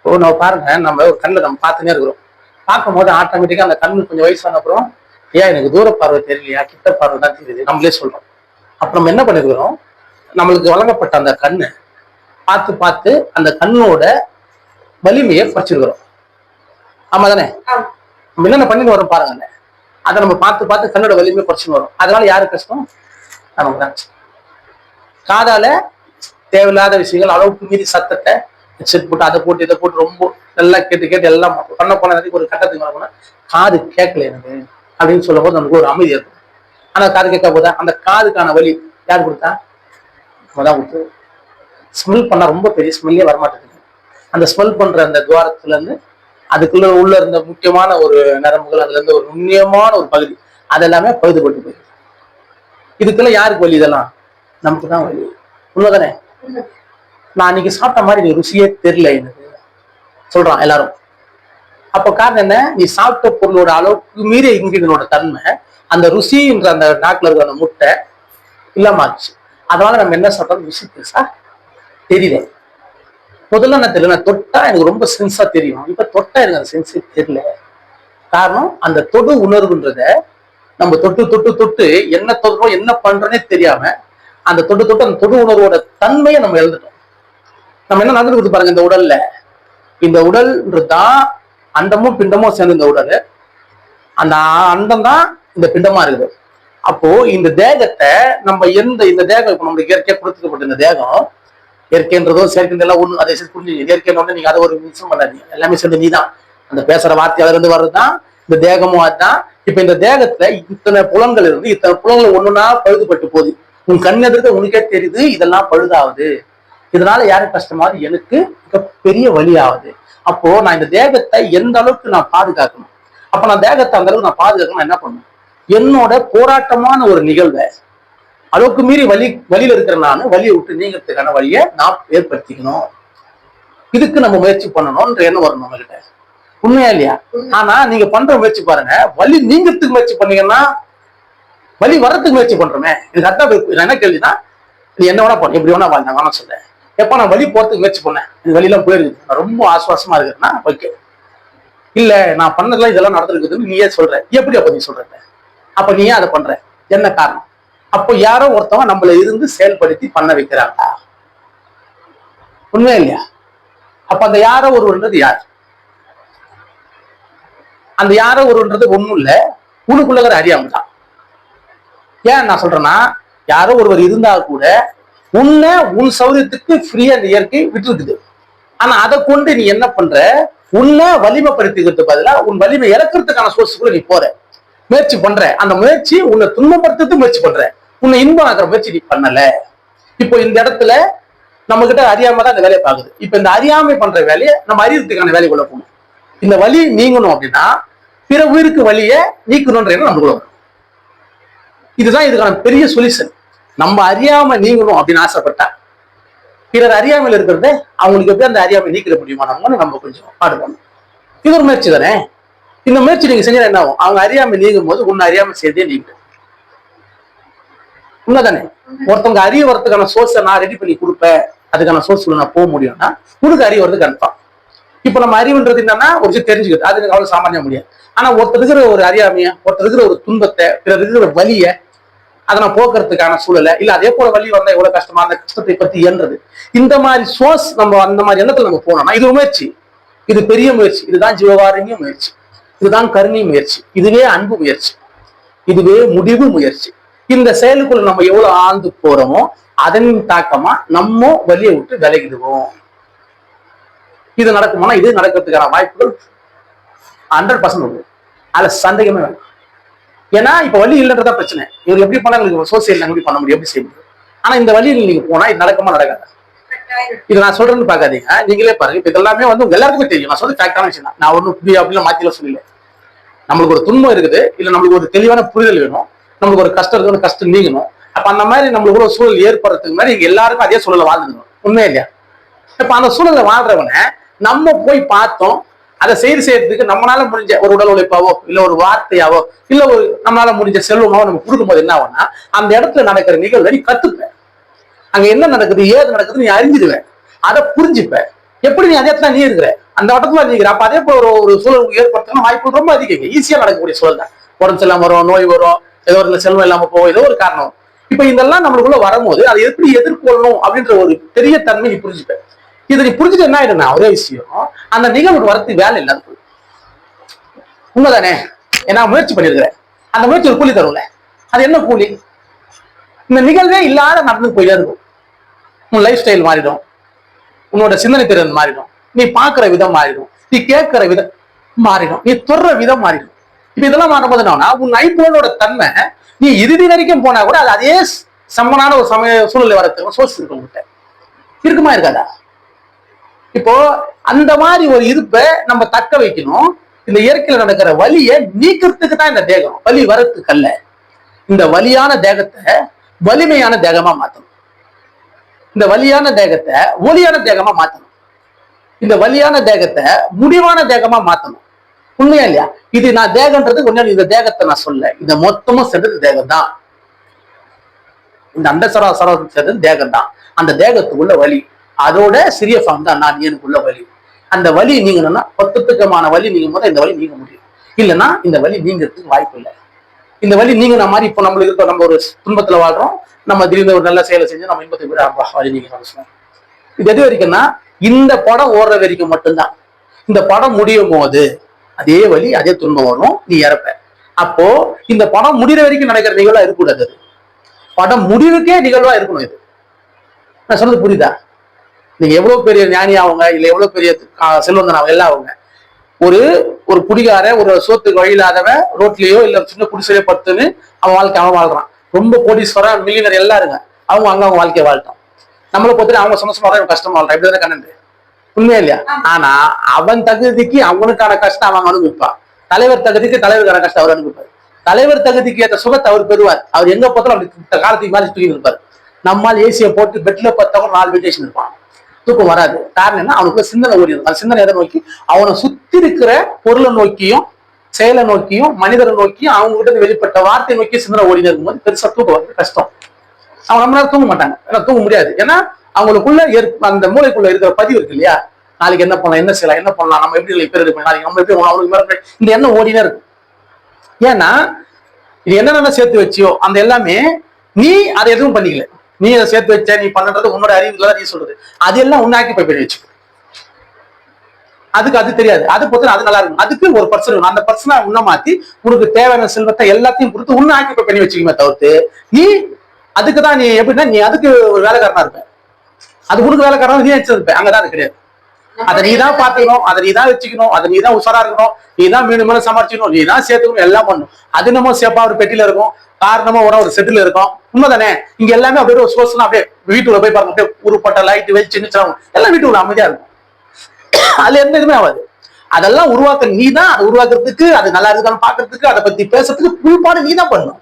ஓ நம்ம பாருங்க, நம்ம ஒரு கண்ணில் நம்ம பார்த்துனே இருக்கிறோம். பார்க்கும் போது ஆட்டோமேட்டிக்கா அந்த கண்ணு கொஞ்சம் வயசான அப்புறம் ஏன் எனக்கு தூர பார்வை தெரியலையா, கிட்ட பார்வை தான் தெரியுது நம்மளே சொல்றோம். அப்ப நம்ம என்ன பண்ணிருக்கிறோம், நம்மளுக்கு வழங்கப்பட்ட அந்த கண்ணை பார்த்து பார்த்து அந்த கண்ணோட வலிமையை குறைச்சிருக்கிறோம். ஆமா தானே? நம்ம என்னென்ன பண்ணிட்டு வரோம் பாருங்க, அதை நம்ம பார்த்து பார்த்து கண்ணோட வலிமையை குறைச்சின்னு வரும். அதனால யாரு கஷ்டம்? நமக்கு தான். காதால தேவையில்லாத விஷயங்கள், அளவுக்கு மீறி சத்தத்தை ஹெட்செட் போட்டு அதை போட்டு இதை போட்டு ரொம்ப நல்லா கேட்டு கேட்டு எல்லாம் பண்ண போன ஒரு கட்டத்துக்கு வரப்போனா காது கேட்கல எனக்கு அப்படின்னு சொல்லும் போது நமக்கு ஒரு அமைதி இருக்கும். ஆனா காது கேட்க போதா? அந்த காதுக்கான வலி யார் கொடுத்தா? நம்ம தான் கொடுத்து. ஸ்மெல் பண்ணா ரொம்ப பெரிய ஸ்மெல்லே வரமாட்டேங்குது. அந்த ஸ்மெல் பண்ற அந்த துவாரத்துல இருந்து அதுக்குள்ள உள்ள இருந்த முக்கியமான ஒரு நரம்புகள், அதுல இருந்து ஒரு நுண்ணியமான ஒரு பகுதி, அதெல்லாமே பகுதிப்பட்டு போயிடுது. இதுக்குள்ள யாருக்கு வலி? இதெல்லாம் நமக்கு தான் வலி. உண்மைதானே? நான் அன்னைக்கு சாப்பிட்ட மாதிரி நீ ருசியே தெரியல எனக்கு சொல்றான் எல்லாரும். அப்ப காரணம் என்ன? நீ சாப்பிட்ட பொருளோட அளவுக்கு மீறிய இன்கிரீடியனோட தன்மை, அந்த ருசின்ற அந்த நாக்குல இருக்கிற அந்த முட்டை இல்லாம ஆச்சு. அதனால நம்ம என்ன சாப்பிட்டோம், ருசி பெருசா தெரியல. முதல்ல நான் தெரியல, நான் தொட்டா எனக்கு ரொம்ப சென்ஸா தெரியும். இப்ப தொட்டா எனக்கு அந்த சென்ஸே தெரியல. காரணம் அந்த தொடு உணர்வுன்றத நம்ம தொட்டு தொட்டு தொட்டு என்ன தொடுறோம் என்ன பண்றோன்னே தெரியாம அந்த தொட்டு தொட்டு அந்த தொடு உணர்வோட தன்மையை நம்ம எழுந்துட்டோம். நம்ம என்ன நடந்துட்டு பாருங்க, இந்த உடல்ல, இந்த உடல்ன்றதுதான் அண்டமும் பிண்டமும் சேர்ந்து இந்த உடல், அந்த அண்டம் தான் இந்த பிண்டமா இருக்குது. அப்போ இந்த தேகத்தை நம்ம இந்த தேகம் இப்ப நம்மளுக்கு இயற்கையா கொடுத்துக்கப்பட்ட இந்த தேகம், இயற்கைன்றதோ செயற்கைன்றதெல்லாம் ஒண்ணு, அதை புரிஞ்சு இயற்கைன்னு நீங்க அதை ஒரு மிஷம் பண்ணாதீங்க. எல்லாமே சேர்ந்து நீதான். அந்த பேசுற வார்த்தையால இருந்து வர்றதுதான் இந்த தேகமும். அதுதான் இப்ப இந்த தேகத்துல இத்தனை புலன்கள் இருந்து இத்தனை புலன்கள் ஒண்ணுன்னா பழுதுபட்டு போகுது. உன் கண் எதிர்க்க உனக்கே தெரியுது இதெல்லாம் பழுதாகுது. இதனால யாருக்கு கஷ்டமாவது, எனக்கு பெரிய வலி ஆகுது. அப்போ நான் இந்த தேகத்தை எந்த அளவுக்கு நான் பாதுகாக்கணும், அப்ப நான் தேகத்தை அந்த அளவுக்கு நான் பாதுகாக்கணும், என்ன பண்ணணும், என்னோட போராட்டமான ஒரு நிகழ்வை அளவுக்கு மீறி வலியில இருக்கிற நான் வலியை விட்டு நீங்கிறதுக்கான வழியை நான் ஏற்படுத்திக்கணும். இதுக்கு நம்ம முயற்சி பண்ணணும்ன்ற எண்ணம் வரணும் நம்மகிட்ட. உண்மையா இல்லையா? ஆனா நீங்க பண்ற முயற்சி பாருங்க, வலி நீங்கிறதுக்கு முயற்சி பண்ணீங்கன்னா வலி வர்றதுக்கு முயற்சி பண்றோமே. எனக்கு அதான் என்ன கேள்வினா, நீ என்ன வேணா பண்ண, எப்படி வேணா வாழ், நான் வேணா சொல்றேன். எப்ப நான் வலி போறதுக்கு முயற்சி பண்ணேன், இந்த வழியெல்லாம் போயிருக்குது, நான் ரொம்ப ஆசுவாசமா இருக்குன்னா ஓகே. இல்ல நான் பண்ணதுலாம் இதெல்லாம் நடந்திருக்குதுன்னு நீயே சொல்ற, எப்படி அப்ப நீ சொல்ற? அப்ப நீ ஏன் அதை பண்ற? என்ன காரணம்? அப்போ யாரோ ஒருத்தவங்க நம்மள இருந்து செயல்படுத்தி பண்ண வைக்கிறாங்க. உண்மையா இல்லையா? அப்ப அந்த யாரோ ஒருவன்றது யார்? அந்த யாரோ ஒருவன்றது ஒண்ணும் இல்ல, உனக்குள்ள அறியாம தான். ஏன் நான் சொல்றேன்னா, யாரோ ஒருவர் இருந்தா கூட உன்னை உன் சௌரியத்துக்கு ஃப்ரீயா அந்த இயற்கை விட்டுருக்குது. ஆனா அதை கொண்டு நீ என்ன பண்ற, உன்னை வலிமைப்படுத்திக்கிறது பதிலா உன் வலிமை இழக்கிறதுக்கான சோர்ஸுக்குள்ள நீ போற, முயற்சி பண்ற. அந்த முயற்சி உன்னை துன்பப்படுத்துறதுக்கு முயற்சி பண்ற, உன்னை இன்பம் ஆகிற முயற்சி நீ பண்ணல. இப்போ இந்த இடத்துல நம்ம கிட்ட அறியாம தான் இந்த வேலையை பாக்குது. இப்ப இந்த அறியாமை பண்ற வேலையை நம்ம அறியறதுக்கான வேலைக்குள்ள போகணும். இந்த வலி நீங்கணும் அப்படின்னா பிற உயிருக்கு வலியை நீக்கணும்ன்ற எண்ணம் நமக்குள்ள வரும். இதுதான் இதுக்கான பெரிய சொல்யூஷன். நம்ம அறியாம நீங்கணும் அப்படின்னு ஆசைப்பட்டா பிறர் அறியாமல் இருக்கிறத அவங்களுக்கு எப்படி அந்த அறியாமை நீக்கிட முடியுமா நம்ம கொஞ்சம் பாடுபடணும். இது ஒரு முயற்சி தானே. இந்த முயற்சி நீங்க செஞ்சா என்ன ஆகும், அவங்க அறியாமை நீங்கும் போது உன்னை அறியாம சேர்த்தே நீங்கிடும். உண்மைதானே? ஒருத்தவங்க அறிய வரதுக்கான சோர்ஸை நான் ரெடி பண்ணி கொடுப்பேன், அதுக்கான சோர்ஸ்ல நான் போக முடியும்னா உனக்கு அறிய வரது கன்ஃபார்ம். இப்ப நம்ம அறிவுன்றது என்னன்னா ஒரு விஷயம் தெரிஞ்சுக்கிட்டு அது எனக்கு அவ்வளவு சாமானிய முடியாது. ஆனா ஒருத்தர் இருக்கிற ஒரு அறியாமைய, ஒருத்தர் இருக்கிற ஒரு துன்பத்தை, பிறர் இருக்கிற வலிய, அதை நான் போக்குறதுக்கான சூழலை, இல்ல அதே போல வலி வந்தா எவ்வளவு கஷ்டமா அந்த கஷ்டத்தை பத்தி என்றது, இந்த மாதிரி சோர்ஸ் நம்ம அந்த மாதிரி எண்ணத்துல நம்ம போனோம்னா இது முயற்சி, இது பெரிய முயற்சி. இதுதான் ஜீவகாருண்ய முயற்சி, இதுதான் கருணை முயற்சி, இதுவே அன்பு முயற்சி, இதுவே முடிவு முயற்சி. இந்த செயலுக்குள்ள நம்ம எவ்வளவு ஆழ்ந்து போறோமோ அதன் தாக்கமா நம்ம வலியை விட்டு விலகிடுவோம். இது நடக்குமானா இது நடக்கிறதுக்கான வாய்ப்புகள் 100% உண்டு. அதுல சந்தேகமே வேணும். ஏன்னா இப்ப வலி இல்லைன்றதா பிரச்சனை. இவர் எப்படி பண்ணா எங்களுக்கு சோசியல் எப்படி பண்ண முடியும், எப்படி செய்ய முடியும்? ஆனா இந்த வழியில் நீங்க போனா இது நடக்குமா நடக்காது? இது நான் சொல்றேன்னு பாக்காதீங்க, நீங்களே பாருங்க. இப்ப இதெல்லாமே உங்க எல்லாருக்குமே தெரியும். நான் சொல்றது ஃபேக்டான விஷயம் தான். நான் ஒன்னும் புரிய அப்படிலாம் மாத்திலாம் சொல்லல. நம்மளுக்கு ஒரு துன்பம் இருக்குது, இல்ல நம்மளுக்கு ஒரு தெளிவான புரிதல் வேணும், நம்மளுக்கு ஒரு கஷ்டம் இருக்கு, கஷ்டம் நீங்கணும். அப்ப அந்த மாதிரி நம்மளுக்கு ஒரு சூழல் ஏற்படுறதுக்கு மாதிரி எல்லாருக்கும் அதே சூழலை வாழ்ந்துக்கணும். உண்மையா இல்லையா? இப்ப அந்த சூழலை வாழ்றவனை நம்ம போய் பார்த்தோம், அதை செய்யறதுக்கு நம்மளால முடிஞ்ச ஒரு உடல் உழைப்பாவோ இல்ல ஒரு வார்த்தையாவோ இல்ல ஒரு நம்மளால முடிஞ்ச செல்வமாவோ நம்ம கொடுக்கும்போது என்ன ஆகும்னா அந்த இடத்துல நடக்கிற நிகழ்வை நீ கத்துப்ப. அங்க என்ன நடக்குது ஏது நடக்குது நீ அறிஞ்சிடுவேன், அதை புரிஞ்சுப்ப. எப்படி நீ அதே இடத்துல நீ இருக்கிற அந்த வட்டத்துல நீ இருக்கிற, அப்ப அதே போல ஒரு சூழல் ஏற்படுத்தணும் வாய்ப்பு ரொம்ப அதிகம். ஈஸியா நடக்கக்கூடிய சூழல் தான். உடம்பு சரியில்லாம வரும், நோய் வரும், ஏதோ ஒரு செல்வம் இல்லாம போகும், ஏதோ ஒரு காரணம். இப்ப இதெல்லாம் நம்மளுக்குள்ள வரும்போது அதை எப்படி எதிர்கொள்ளணும் அப்படின்ற ஒரு பெரிய தன்மை நீ புரிஞ்சுப்ப. இதை நீ புரிஞ்சுட்டு என்ன ஆயிடுனா ஒரே விஷயம், அந்த நிகழ்வுக்கு வரத்துக்கு வேலை இல்லாத போய் உண்மைதானே. ஏன்னா முயற்சி பண்ணிருக்கிறேன், அந்த முயற்சி ஒரு கூலி தரும்ல. அது என்ன கூலி? இந்த நிகழ்வே இல்லாத நடந்து போயிட்டே இருக்கும். உன் லைஃப் ஸ்டைல் மாறிடும், உன்னோட சிந்தனை திறன் மாறிடும், நீ பாக்குற விதம் மாறிடும், நீ கேட்கிற விதம் மாறிடும், நீ தொடுற விதம் மாறிடும். இப்ப இதெல்லாம் மாறும்போது என்னன்னா உன் ஐபோனோட தன்மை நீ இறுதி வரைக்கும் போனா கூட அது அதே சம்மனான ஒரு சூழ்நிலை வரத்துக்கு சோர்ஸ் இருக்கு உங்ககிட்ட. இருக்குமா இருக்காதா? இப்போ அந்த மாதிரி ஒரு இருப்பை நம்ம தக்க வைக்கணும். இந்த இயற்கையில நடக்கிற வலியை நீக்கிறதுக்கு தான் இந்த தேகம். வலி வரத்துக்கு அல்ல. இந்த வலியான தேகத்தை வலிமையான தேகமா மாத்தணும். இந்த வலியான தேகத்தை ஒலியான தேகமா மாத்தணும். இந்த வலியான தேகத்தை முடிவான தேகமா மாத்தணும். உண்மையா இல்லையா? இது நான் தேகன்றது கொஞ்சம் இந்த தேகத்தை நான் சொல்ல, இந்த மொத்தமும் சேர்ந்தது தேகம் தான். இந்த அண்டசராசரம் சேர்ந்தது தேகம் தான். அந்த தேகத்துக்குள்ள வலி, அதோட சிறிய ஃபார்ம் தான் நான் எனக்குள்ள வலி. அந்த வலி நீங்கணும்னா பத்துத்துக்கமான வலி நீங்க முதல் இந்த வலி நீங்க முடியும். இல்லைன்னா இந்த வலி நீங்கிறதுக்கு வாய்ப்பு இல்லை. இந்த வலி நீங்கின மாதிரி இப்போ நம்மளுக்கு இருக்க, நம்ம ஒரு துன்பத்துல வாழ்றோம், நம்ம திடீர்னு ஒரு நல்ல செயலை செஞ்சு நம்ம இன்பத்தை விட வலி நீங்க சொல்லுவோம். இது எது வரைக்கும்னா இந்த படம் ஓடுற வரைக்கும் மட்டும்தான். இந்த படம் முடியும் போது அதே வலி அதே துன்பம் வரும், நீ இறப்ப. அப்போ இந்த படம் முடிகிற வரைக்கும் நடக்கிற நிகழ்வா இருக்கக்கூடாது. படம் முடிவுக்கே நிகழ்வா இருக்கணும். இது நான் சொல்றது புரியுதா? நீங்க எவ்வளவு பெரிய ஞானி ஆகுங்க, இல்ல எவ்வளவு பெரிய செல்வந்தன் அவங்க எல்லாம் அவங்க ஒரு குடிகார ஒரு சோத்துக்கு வழி இல்லாதவன் ரோட்லயோ இல்ல சின்ன குடிசையோ பத்துன்னு அவன் வாழ்க்கை அவன் வாழ்றான். ரொம்ப கோடீஸ்வரன் மில்லியனர் எல்லாம் இருங்க, அவங்க அவங்க வாழ்க்கையை வாழ்ட்டான். நம்மளை பொறுத்தவரை அவங்க சந்தோஷமா கஷ்டமா வாழ்றான். இப்படிதானே கண்ணு உண்மையா இல்லையா? ஆனா அவன் தகுதிக்கு அவனுக்கான கஷ்டம் அவன் அனுபவிப்பான். தலைவர் தகுதிக்கு தலைவருக்கான கஷ்டம் அவர் அனுபவிப்பார். தலைவர் தகுதிக்கு ஏற்ற சுகத்தை அவர் பெறுவார். அவர் எங்க பார்த்தாலும் அப்படி காலத்துக்கு மாதிரி தூக்கி இருப்பார். நம்மால் ஏசியை போட்டு பெட்ல பார்த்தவங்க 4 மெடிடேஷன் இருப்பான், தூக்கம் வராது. காரணம் என்ன? அவனுக்கு சிந்தனை ஓடி இருக்கும். அந்த சிந்தனை எதை நோக்கி? அவனை சுத்தி இருக்கிற பொருளை நோக்கியும் செயலை நோக்கியும் மனிதரை நோக்கியும் அவங்க கிட்ட வெளிப்பட்ட வார்த்தை நோக்கி சிந்தனை ஓடி இருக்கும்போது பெருசா தூக்கம் வந்து கஷ்டம். அவங்க நம்மளால தூங்க மாட்டாங்க, ஏன்னா தூங்க முடியாது. ஏன்னா அவங்களுக்குள்ள அந்த மூளைக்குள்ள இருக்கிற பதிவு இருக்கு இல்லையா? நாளைக்கு என்ன பண்ணலாம், என்ன செய்யலாம், என்ன பண்ணலாம், நம்ம எப்படி பேர் எடுப்போம், நாளைக்கு நம்ம எப்படி அவனுக்கு இந்த எண்ணம் ஓடினே இருக்கும். ஏன்னா இது என்னென்ன சேர்த்து வச்சியோ அந்த எல்லாமே நீ அதை எதுவும் பண்ணிக்கல. நீ அதை சேர்த்து வச்ச, நீ பண்றது உன்னோட அறிவுல நீ சொல்றது, அது எல்லாம் உன்னாக்கி போய் பண்ணி வச்சுக்கோ. அதுக்கு அது தெரியாது. அது பொறுத்து அது நல்லா இருக்கும். அதுக்கு ஒரு பர்சன், அந்த பர்சனை உன்ன மாத்தி உனக்கு தேவையான செல்வத்தை எல்லாத்தையும் கொடுத்து உன்ன ஆக்கி போய் பண்ணி வச்சுக்குமே தவிர்த்து நீ அதுக்குதான் நீ எப்படின்னா நீ அதுக்கு ஒரு வேலைக்காரனா இருப்ப, அது உனக்கு வேலைக்காரனா நீ வச்சிருப்ப. அங்கதான் அது கிடையாது. அதை நீ தான் பாத்துக்கணும், அதை நீ தான் வச்சுக்கணும், அதை நீ தான் உஷாரா இருக்கணும், நீ தான் மீண்டும் மேல சமாளிச்சுக்கணும், நீ தான் சேர்த்துக்கணும், எல்லாம் பண்ணணும். அது நம்ம சேப்பா ஒரு பெட்டியில இருக்கும், காரணமா ஒரு செட்டில் இருக்கும். உண்மைதானே? இங்க எல்லாமே அப்படியே ஒரு சோர்ஸ் அப்படியே வீட்டுக்குள்ள போய் பாருங்க, அப்படியே உருப்பட்ட லைட் வச்சு எல்லாம் வீட்டுக்குள்ள அமைதியா இருக்கும். அதுல எந்த இதுவுமே ஆகாது. அதெல்லாம் உருவாக்க நீ தான், அதை உருவாக்குறதுக்கு, அது நல்லா இருக்குதான்னு பாக்குறதுக்கு, அதை பத்தி பேசுறதுக்கு புல்பாடு நீ தான் பண்ணணும்.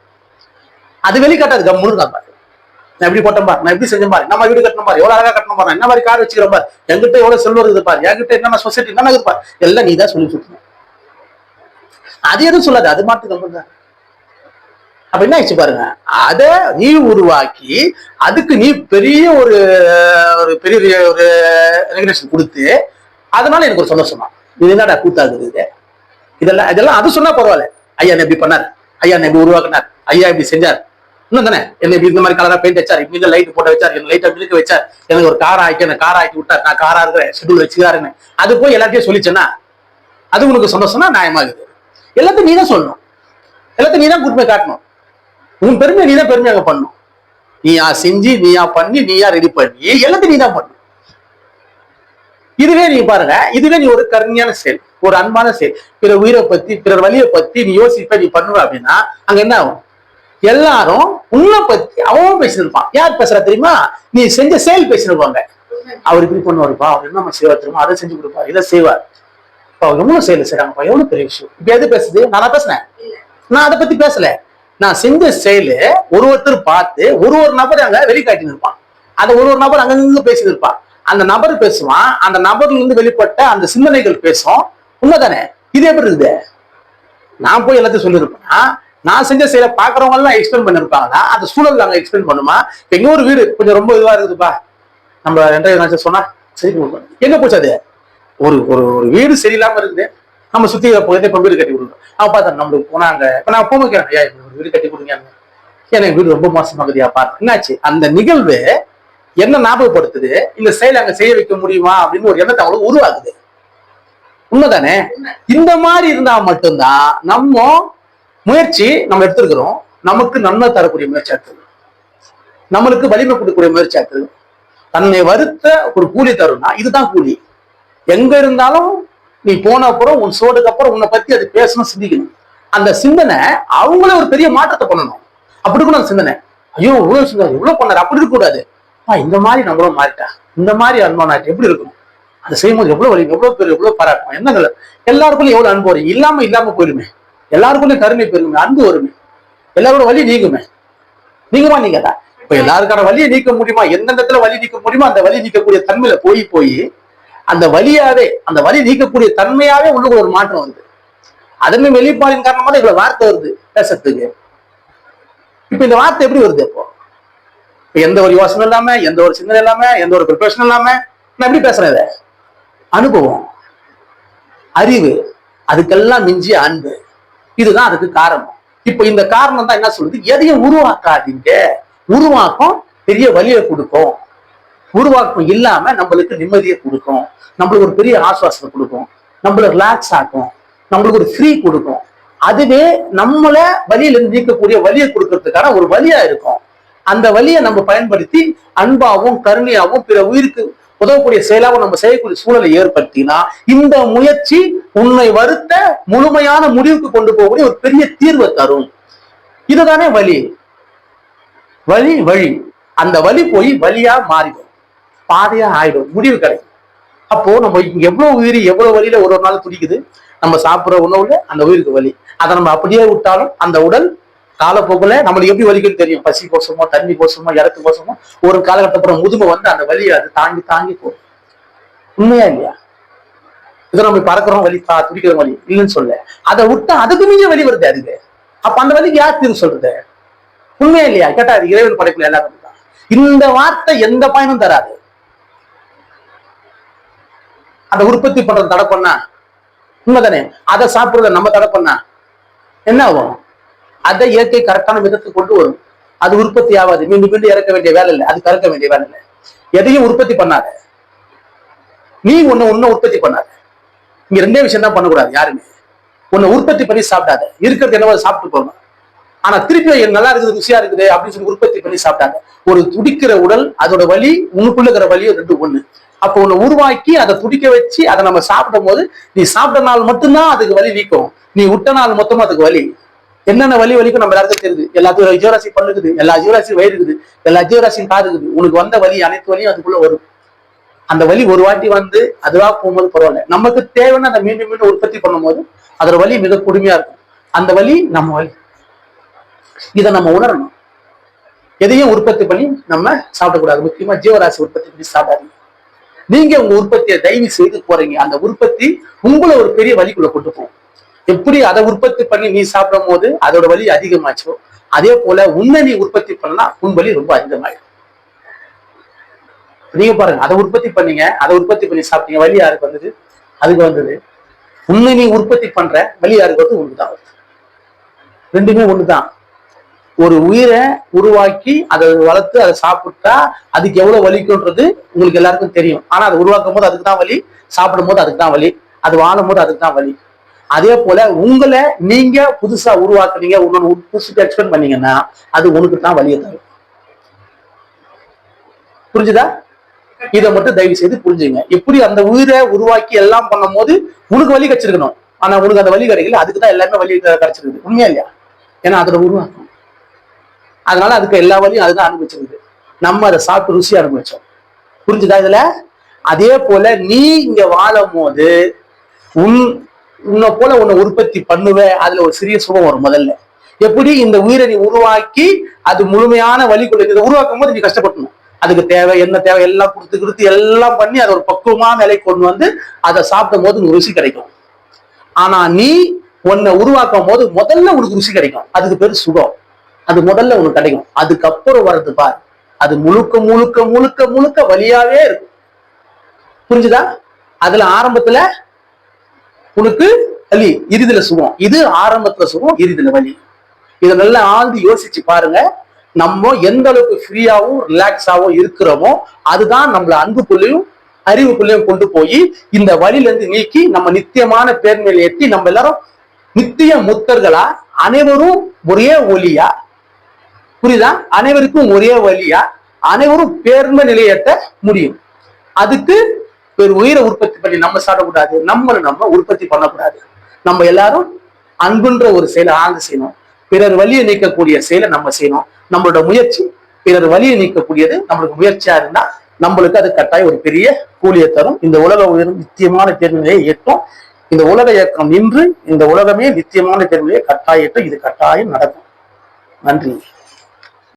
அது வெளிக்காட்டாது. கம்முன்னு தான் பாரு, நான் எப்படி போட்டேன் பாரு, நான் எப்படி செஞ்சேன் பாரு, நம்ம வீடு கட்டணும் பாரு, எவ்வளவு அழகா கட்டணும் பாரு, என்ன மாதிரி கார் வச்சுக்கிறோம் பாரு, என்கிட்ட எவ்வளவு செல்வம் இருக்குது பாரு, என்கிட்ட என்னென்ன சொசைட்டி என்ன இருக்கு பாரு, எல்லாம் நீ தான் சொல்லி கொடுக்கணும். அது எதுவும் சொல்லாது, அது மாட்டு கம்பெனி தான். அப்ப என்ன ஆயிடுச்சு பாருங்க, அதை நீ உருவாக்கி அதுக்கு நீ பெரிய ஒரு பெரிய ஒரு ரெகுலேஷன் கொடுத்து அதனால எனக்கு ஒரு சந்தோஷமா இது என்னடா கூத்தாகுது இது இதெல்லாம் அது சொன்னா பரவாயில்ல. ஐயா எப்படி பண்ணார், ஐயா எப்படி உருவாக்குனார், ஐயா எப்படி செஞ்சார், இன்னும் தானே என்ன இந்த மாதிரி கலரா பெயிண்ட் வச்சார், இப்படி லைட் போட்டு வச்சார், என்ன லைட்டா விழுக்க வச்சார், எனக்கு ஒரு காரா ஆக்கி என்ன காரா ஆக்கி விட்டார், நான் காரா இருக்கிறேன் ஷெட்யூல் வச்சுக்கிறாருன்னு அது போய் எல்லாத்தையும் சொல்லிச்சேன்னா அது உனக்கு சந்தோஷம்னா நியாயமாகுது. எல்லாத்தையும் நீ தான் சொல்லணும், எல்லாத்தையும் நீ தான் கூட்டு போய் காட்டணும். உன் பெருமையை நீ தான் பெருமையாக பண்ணணும். நீயா செஞ்சு, நீயா பண்ணி, நீயா ரெடி பண்ணி எல்லாத்தையும் நீ தான் பண்ணணும். இதுவே நீ பாருங்க, இதுவே நீ ஒரு கருணையான செயல், ஒரு அன்பான செயல், பிற உயிரை பத்தி பிறர் வழியை பத்தி நீ யோசிப்ப, நீ பண்ணுவ அப்படின்னா அங்க என்ன ஆகும்? எல்லாரும் உன்னை பத்தி அவன் பேசிருப்பான். யார் பேசுறா தெரியுமா? நீ செஞ்ச செயல் பேசிருப்பாங்க. அவர் இப்படி பண்ணுவாருப்பா, அவர் என்ன செய்வார் தெரியுமா, அதை செஞ்சு கொடுப்பாரு, இதை செய்வார், எவ்வளவு செயல் செய்யறாங்கப்பா, எவ்வளவு பெரிய விஷயம். இப்ப எது பேசுது? நானா பேசுனேன்? நான் அதை பத்தி பேசல. நான் செஞ்ச செயலு ஒருத்தர் பார்த்து ஒரு நபர் அங்க வெளிக்காட்டி இருப்பான். அந்த ஒரு நபர் அங்கங்க பேசி இருப்பான். அந்த நபர் பேசுவான், அந்த நபர்ல இருந்து வெளிப்பட்ட அந்த சிந்தனைகள் பேசும். உண்மைதானே? இது எப்படி இருக்குது? நான் போய் எல்லாத்தையும் சொல்லியிருப்பேன்னா நான் செஞ்ச செயலை பாக்குறவங்க எல்லாம் எக்ஸ்பிளைன் பண்ணிருப்பாங்களா? அந்த சூழல் அங்க எக்ஸ்பிளைன் பண்ணுமா? எங்க ஒரு வீடு கொஞ்சம் ரொம்ப இதுவா இருக்குதுப்பா, நம்ம ரெண்டாயிரம் சொன்னா சரி எங்க போச்சு அது? ஒரு ஒரு ஒரு வீடு சரியில்லாம இருக்குது, நம்ம சுத்தி இப்ப வீடு கட்டி கொடுக்கணும். அவன் பார்த்தா நம்மளுக்கு போனாங்க, இப்ப நான் போக ஐயா ஒரு வீடு கட்டி கொடுங்க, எனக்கு வீடு ரொம்ப மோசமாகுதியா பாரு. என்னாச்சு? அந்த நிகழ்வு என்ன ஞாபகப்படுத்துது? இந்த செயலை அங்க செய்ய வைக்க முடியுமா அப்படின்னு ஒரு எண்ணத்தை அவங்களுக்கு உருவாக்குது. உண்மைதானே? இந்த மாதிரி இருந்தா மட்டும்தான் நம்ம முயற்சி நம்ம எடுத்திருக்கிறோம், நமக்கு நன்மை தரக்கூடிய முயற்சி எடுத்துக்கணும், நம்மளுக்கு வலிமை கொடுக்கக்கூடிய முயற்சி எடுத்துக்கணும். தன்னை வருத்த ஒரு கூலி தரும்னா இதுதான் கூலி. எங்க இருந்தாலும் நீ போன அப்புறம் உன் சோடுக்கு அப்புறம் உன்னை பத்தி அது பேசணும், சிந்திக்கணும். அந்த சிந்தனை அவங்களே ஒரு பெரிய மாற்றத்தை பண்ணணும். அப்படி இருக்கணும் அந்த சிந்தனை. ஐயோ இவ்வளவு சிந்தனை இவ்வளவு பண்ணாரு, அப்படி இருக்க கூடாது. இந்த மாதிரி நம்மளும் மாறிட்டா, இந்த மாதிரி அனுபவம் எப்படி இருக்கணும், அதை செய்யும்போது எவ்வளவு வலி, எவ்வளவு பேர் எவ்வளவு பாராட்டணும். என்ன எல்லாருக்குள்ளயும் எவ்வளவு அன்பு வரும், இல்லாம போயிருமே, எல்லாருக்குள்ளயும் கருணை பெருமை, அன்பு வருமே, எல்லாரோட வலி நீங்குமே. நீங்கமா நீங்கதான் இப்ப எல்லாருக்கான வலியை நீக்க முடியுமா? எந்த இடத்துல வலி நீக்க முடியுமோ அந்த வலி நீக்கக்கூடிய தன்மையில போய் அந்த வலியாவே, அந்த வலி நீக்கக்கூடிய தன்மையாவே உள்ளுக்கு ஒரு மாற்றம் வருது. அதன்மை வெளிப்பாடின் காரணமா தான் இவ்வளவு வார்த்தை வருது பேசுறதுக்கு. இப்ப இந்த வார்த்தை எப்படி வருது? இப்போ எந்த ஒரு யோசனை இல்லாம, எந்த ஒரு சிந்தனை இல்லாம, எந்த ஒரு ப்ரிப்பரேஷன் இல்லாம நான் எப்படி பேசுறேன்? இதை அனுபவம், அறிவு, அதுக்கெல்லாம் மிஞ்சிய அன்பு, இதுதான் அதுக்கு காரணம். இப்ப இந்த காரணம் தான் என்ன சொல்லுது? எதையும் உருவாக்காதீங்க. உருவாக்கம் பெரிய வலியை கொடுக்கும். உருவாக்கம் இல்லாம நம்மளுக்கு நிம்மதியை கொடுக்கும், நம்மளுக்கு ஒரு பெரிய ஆசுவாசத்தை கொடுக்கும், நம்மள ரிலாக்ஸ் ஆகும், நம்மளுக்கு ஒரு ஃப்ரீ கொடுக்கும். அதுவே நம்மள வலியில இருந்து நீக்கக்கூடிய வலியை கொடுக்கறதுக்கான ஒரு வழியா இருக்கும். அந்த வழியை நம்ம பயன்படுத்தி அன்பாவும் கருணையாவும் பிற உயிருக்கு உதவக்கூடிய செயலாகவும் நம்ம செய்யக்கூடிய சூழலை ஏற்படுத்தினா இந்த முயற்சி உன்னை வருத்த முழுமையான முடிவுக்கு கொண்டு போகக்கூடிய ஒரு பெரிய தீர்வை தரும். இதுதானே வழி. வழி அந்த வழி போய் வழியா மாறிடும், பாதையா ஆயிடும், முடிவு கிடைக்கும். அப்போ நம்ம எவ்வளவு உயிரி எவ்வளவு வழியில ஒரு நாள் துடிக்குது. நம்ம சாப்பிடுற உணவுல அந்த உயிருக்கு வலி. அதை நம்ம அப்படியே விட்டாலும் அந்த உடல் காலப்போக்குல நம்மளுக்கு எப்படி வலிக்குன்னு தெரியும். பசி கோசமோ, தண்ணி கோசமோ, இறக்கு கோசமோ, ஒரு காலகட்டப்புறம் முதுமை வந்து அந்த வலியை அது தாங்கி போகும். உண்மையா இல்லையா? இதை நம்ம பறக்கிறோம் வலி, துடிக்கிற வலி இல்லைன்னு சொல்ல, அதை விட்டா அதுக்கு மீறிய வலி வருது அதுக்கு. அப்ப அந்த வலிக்கு யார் தீர்வு சொல்றது? உண்மையா இல்லையா? கேட்டா அது இறைவன் படைப்புல எல்லாரும் தான். இந்த வார்த்தை எந்த பயனும் தராது. அந்த உற்பத்தி பண்றத தடை பண்ணா உண்மைதானே? அதை சாப்பிடுறத நம்ம தடை பண்ணா என்ன ஆகும்? அதை இயற்கை கரெக்டான விதத்துக்கு கொண்டு வரும். அது உற்பத்தி ஆகாது. மீண்டும் இறக்க வேண்டிய வேலை இல்லை, அது கறக்க வேண்டிய வேலை இல்லை. எதையும் உற்பத்தி பண்ணாத, நீ ஒன்னு உற்பத்தி பண்ணாத. இங்க ரெண்டே விஷயம் தான் பண்ணக்கூடாது யாருமே. உன்னை உற்பத்தி பண்ணி சாப்பிடாத. இருக்கிறது என்னவோ சாப்பிட்டு போகணும். ஆனா திருப்பி நல்லா இருக்குது, ருசியா இருக்குது அப்படின்னு சொல்லி உற்பத்தி பண்ணி சாப்பிட்டாங்க. ஒரு துடிக்கிற உடல், அதோட வலி, உனக்குள்ள இருக்கிற வலியும் ரெண்டு ஒண்ணு. அப்போ உன்னை உருவாக்கி அதை துடிக்க வச்சு அதை நம்ம சாப்பிடும் போது நீ சாப்பிட்ட நாள் மட்டும்தான் அதுக்கு வலி நீக்கும். நீ விட்ட நாள் மொத்தமா அதுக்கு வலி. என்னென்ன வலி வலிக்கும் நம்ம எல்லாருக்கும் தெரியுது. எல்லாத்துக்கும் ஜீவராசி பண்ணுக்குது, எல்லா ஜீவராசியும் வயிறு இருக்குது, எல்லா ஜீவராசியும் காது இருக்குது. உனக்கு வந்த வலி அனைத்து வலியும் அதுக்குள்ள வரும். அந்த வலி ஒரு வாட்டி வந்து அதுவா போகும்போது பரவாயில்ல. நமக்கு தேவைன்னு அதை மீண்டும் உற்பத்தி பண்ணும் போது அதோட வலி மிக கொடுமையா இருக்கும். அந்த வலி நம்ம வலி. இதை நம்ம உணரணும். எதையும் உற்பத்தி பண்ணி நம்ம சாப்பிடக்கூடாது. முக்கியமா ஜீவராசி உற்பத்தி பண்ணி சாப்பிடாதீங்க. நீங்க உங்க உற்பத்தியை தயவு செய்து போறீங்க, அந்த உற்பத்தி உங்களை ஒரு பெரிய வலிக்குள்ள கொண்டு போகும். எப்படி அதை உற்பத்தி பண்ணி நீ சாப்பிடும் போது அதோட வலி அதிகமாச்சோ, அதே போல உன்னை நீ உற்பத்தி பண்ணா உன் வலி ரொம்ப அதிகமாயிடும். நீங்க பாருங்க, அதை உற்பத்தி பண்ணீங்க, அதை உற்பத்தி பண்ணி சாப்பிட்டீங்க, வலி யாருக்கு வந்தது? அதுக்கு வந்தது. உன்னை நீ உற்பத்தி பண்ற வலி யாருக்கு வந்து உனக்கு தான் வருது. ரெண்டுமே ஒண்ணுதான். ஒரு உயிரை உருவாக்கி அதை வளர்த்து அதை சாப்பிட்டா அதுக்கு எவ்வளவு வலிக்குன்றது உங்களுக்கு எல்லாருக்கும் தெரியும். ஆனா அதை உருவாக்கும் போது அதுக்கு தான் வலி, சாப்பிடும் போது அதுக்கு தான் வலி, அது வாழும் போது அதுக்கு தான் வலி. அதே போல உங்களை நீங்க புதுசா உருவாக்குனீங்க, உன்னோட புதுசு எக்ஸ்பெண்ட் பண்ணீங்கன்னா அது உனக்கு தான் வலியை தரும். புரிஞ்சுதா? இதை மட்டும் தயவு செய்து புரிஞ்சுங்க. எப்படி அந்த உயிரை உருவாக்கி எல்லாம் பண்ணும் போது உனக்கு வலி கிடைச்சிருக்கணும், ஆனா உனக்கு அந்த வலி கிடைக்கல. அதுக்குதான் எல்லாமே வலி கிடைச்சிருக்கு. உண்மையா இல்லையா? ஏன்னா அதோட உருவாக்கம். அதனால அதுக்கு எல்லா வழியும் அதுதான் அனுபவிச்சிருக்கு. நம்ம அதை சாப்பிட்டு ருசியா அனுபவிச்சோம். புரிஞ்சுதா இதுல? அதே போல நீ இங்க வாழும் போது உன்னை போல உன்னை உற்பத்தி பண்ணுவ, அதுல ஒரு சிறிய சுகம் வரும் முதல்ல. எப்படி இந்த உயிரை நீ உருவாக்கி அது முழுமையான வழி கொண்டு இதை உருவாக்கும் போது நீ கஷ்டப்படணும். அதுக்கு தேவை என்ன தேவை எல்லாம் கொடுத்து எல்லாம் பண்ணி அதை ஒரு பக்குவமான நிலை கொண்டு வந்து அதை சாப்பிடும் போது உனக்கு ருசி கிடைக்கும். ஆனா நீ உன்னை உருவாக்கும் போது முதல்ல உனக்கு ருசி கிடைக்கும். அதுக்கு பேரு சுகம். அது முதல்ல உனக்கு கிடைக்கும். அதுக்கப்புறம் வர்றது பார், அது முழுக்க முழுக்க முழுக்க முழுக்க வலியாவே இருக்கும். புரிஞ்சுதா? அதுல ஆரம்பத்துல உனக்கு வலி, இறுதியில சுகம். இது ஆரம்பத்துல சுகம், இறுதியில வலி. இதை நல்லா ஆழ்ந்து யோசிச்சு பாருங்க. நம்ம எந்த அளவுக்கு ஃப்ரீயாவும் ரிலாக்ஸாவும் இருக்கிறோமோ அதுதான் நம்மள அன்புக்குள்ளேயும் அறிவுக்குள்ளேயும் கொண்டு போய் இந்த வழியில இருந்து நீக்கி நம்ம நித்தியமான பேர்மையில ஏற்றி நம்ம எல்லாரும் நித்திய முத்தர்களா, அனைவரும் ஒரே ஒளியா, புரியுதா? அனைவருக்கும் ஒரே வழியா, அனைவரும் பேர்மை நிலையேற்ற முடியும். அதுக்கு ஒரு உயிரை உற்பத்தி பண்ணி நம்ம சாப்பிடக்கூடாது, நம்ம உற்பத்தி பண்ணக்கூடாது. நம்ம எல்லாரும் அன்புன்ற ஒரு செயலை ஆழ்ந்து செய்யணும். பிறர் வலியை நீக்கக்கூடிய செயலை நம்ம செய்யணும். நம்மளோட முயற்சி பிறர் வலியை நீக்கக்கூடியது நம்மளுக்கு முயற்சியா இருந்தா நம்மளுக்கு அது கட்டாயம் ஒரு பெரிய கூலியை தரும். இந்த உலக உயரும் நித்தியமான தேர்நிலையை ஏற்றும். இந்த உலக இயக்கம் நின்று இந்த உலகமே நித்தியமான தேர்நிலையை கட்டாயட்டும். இது கட்டாயம் நடக்கும். நன்றி.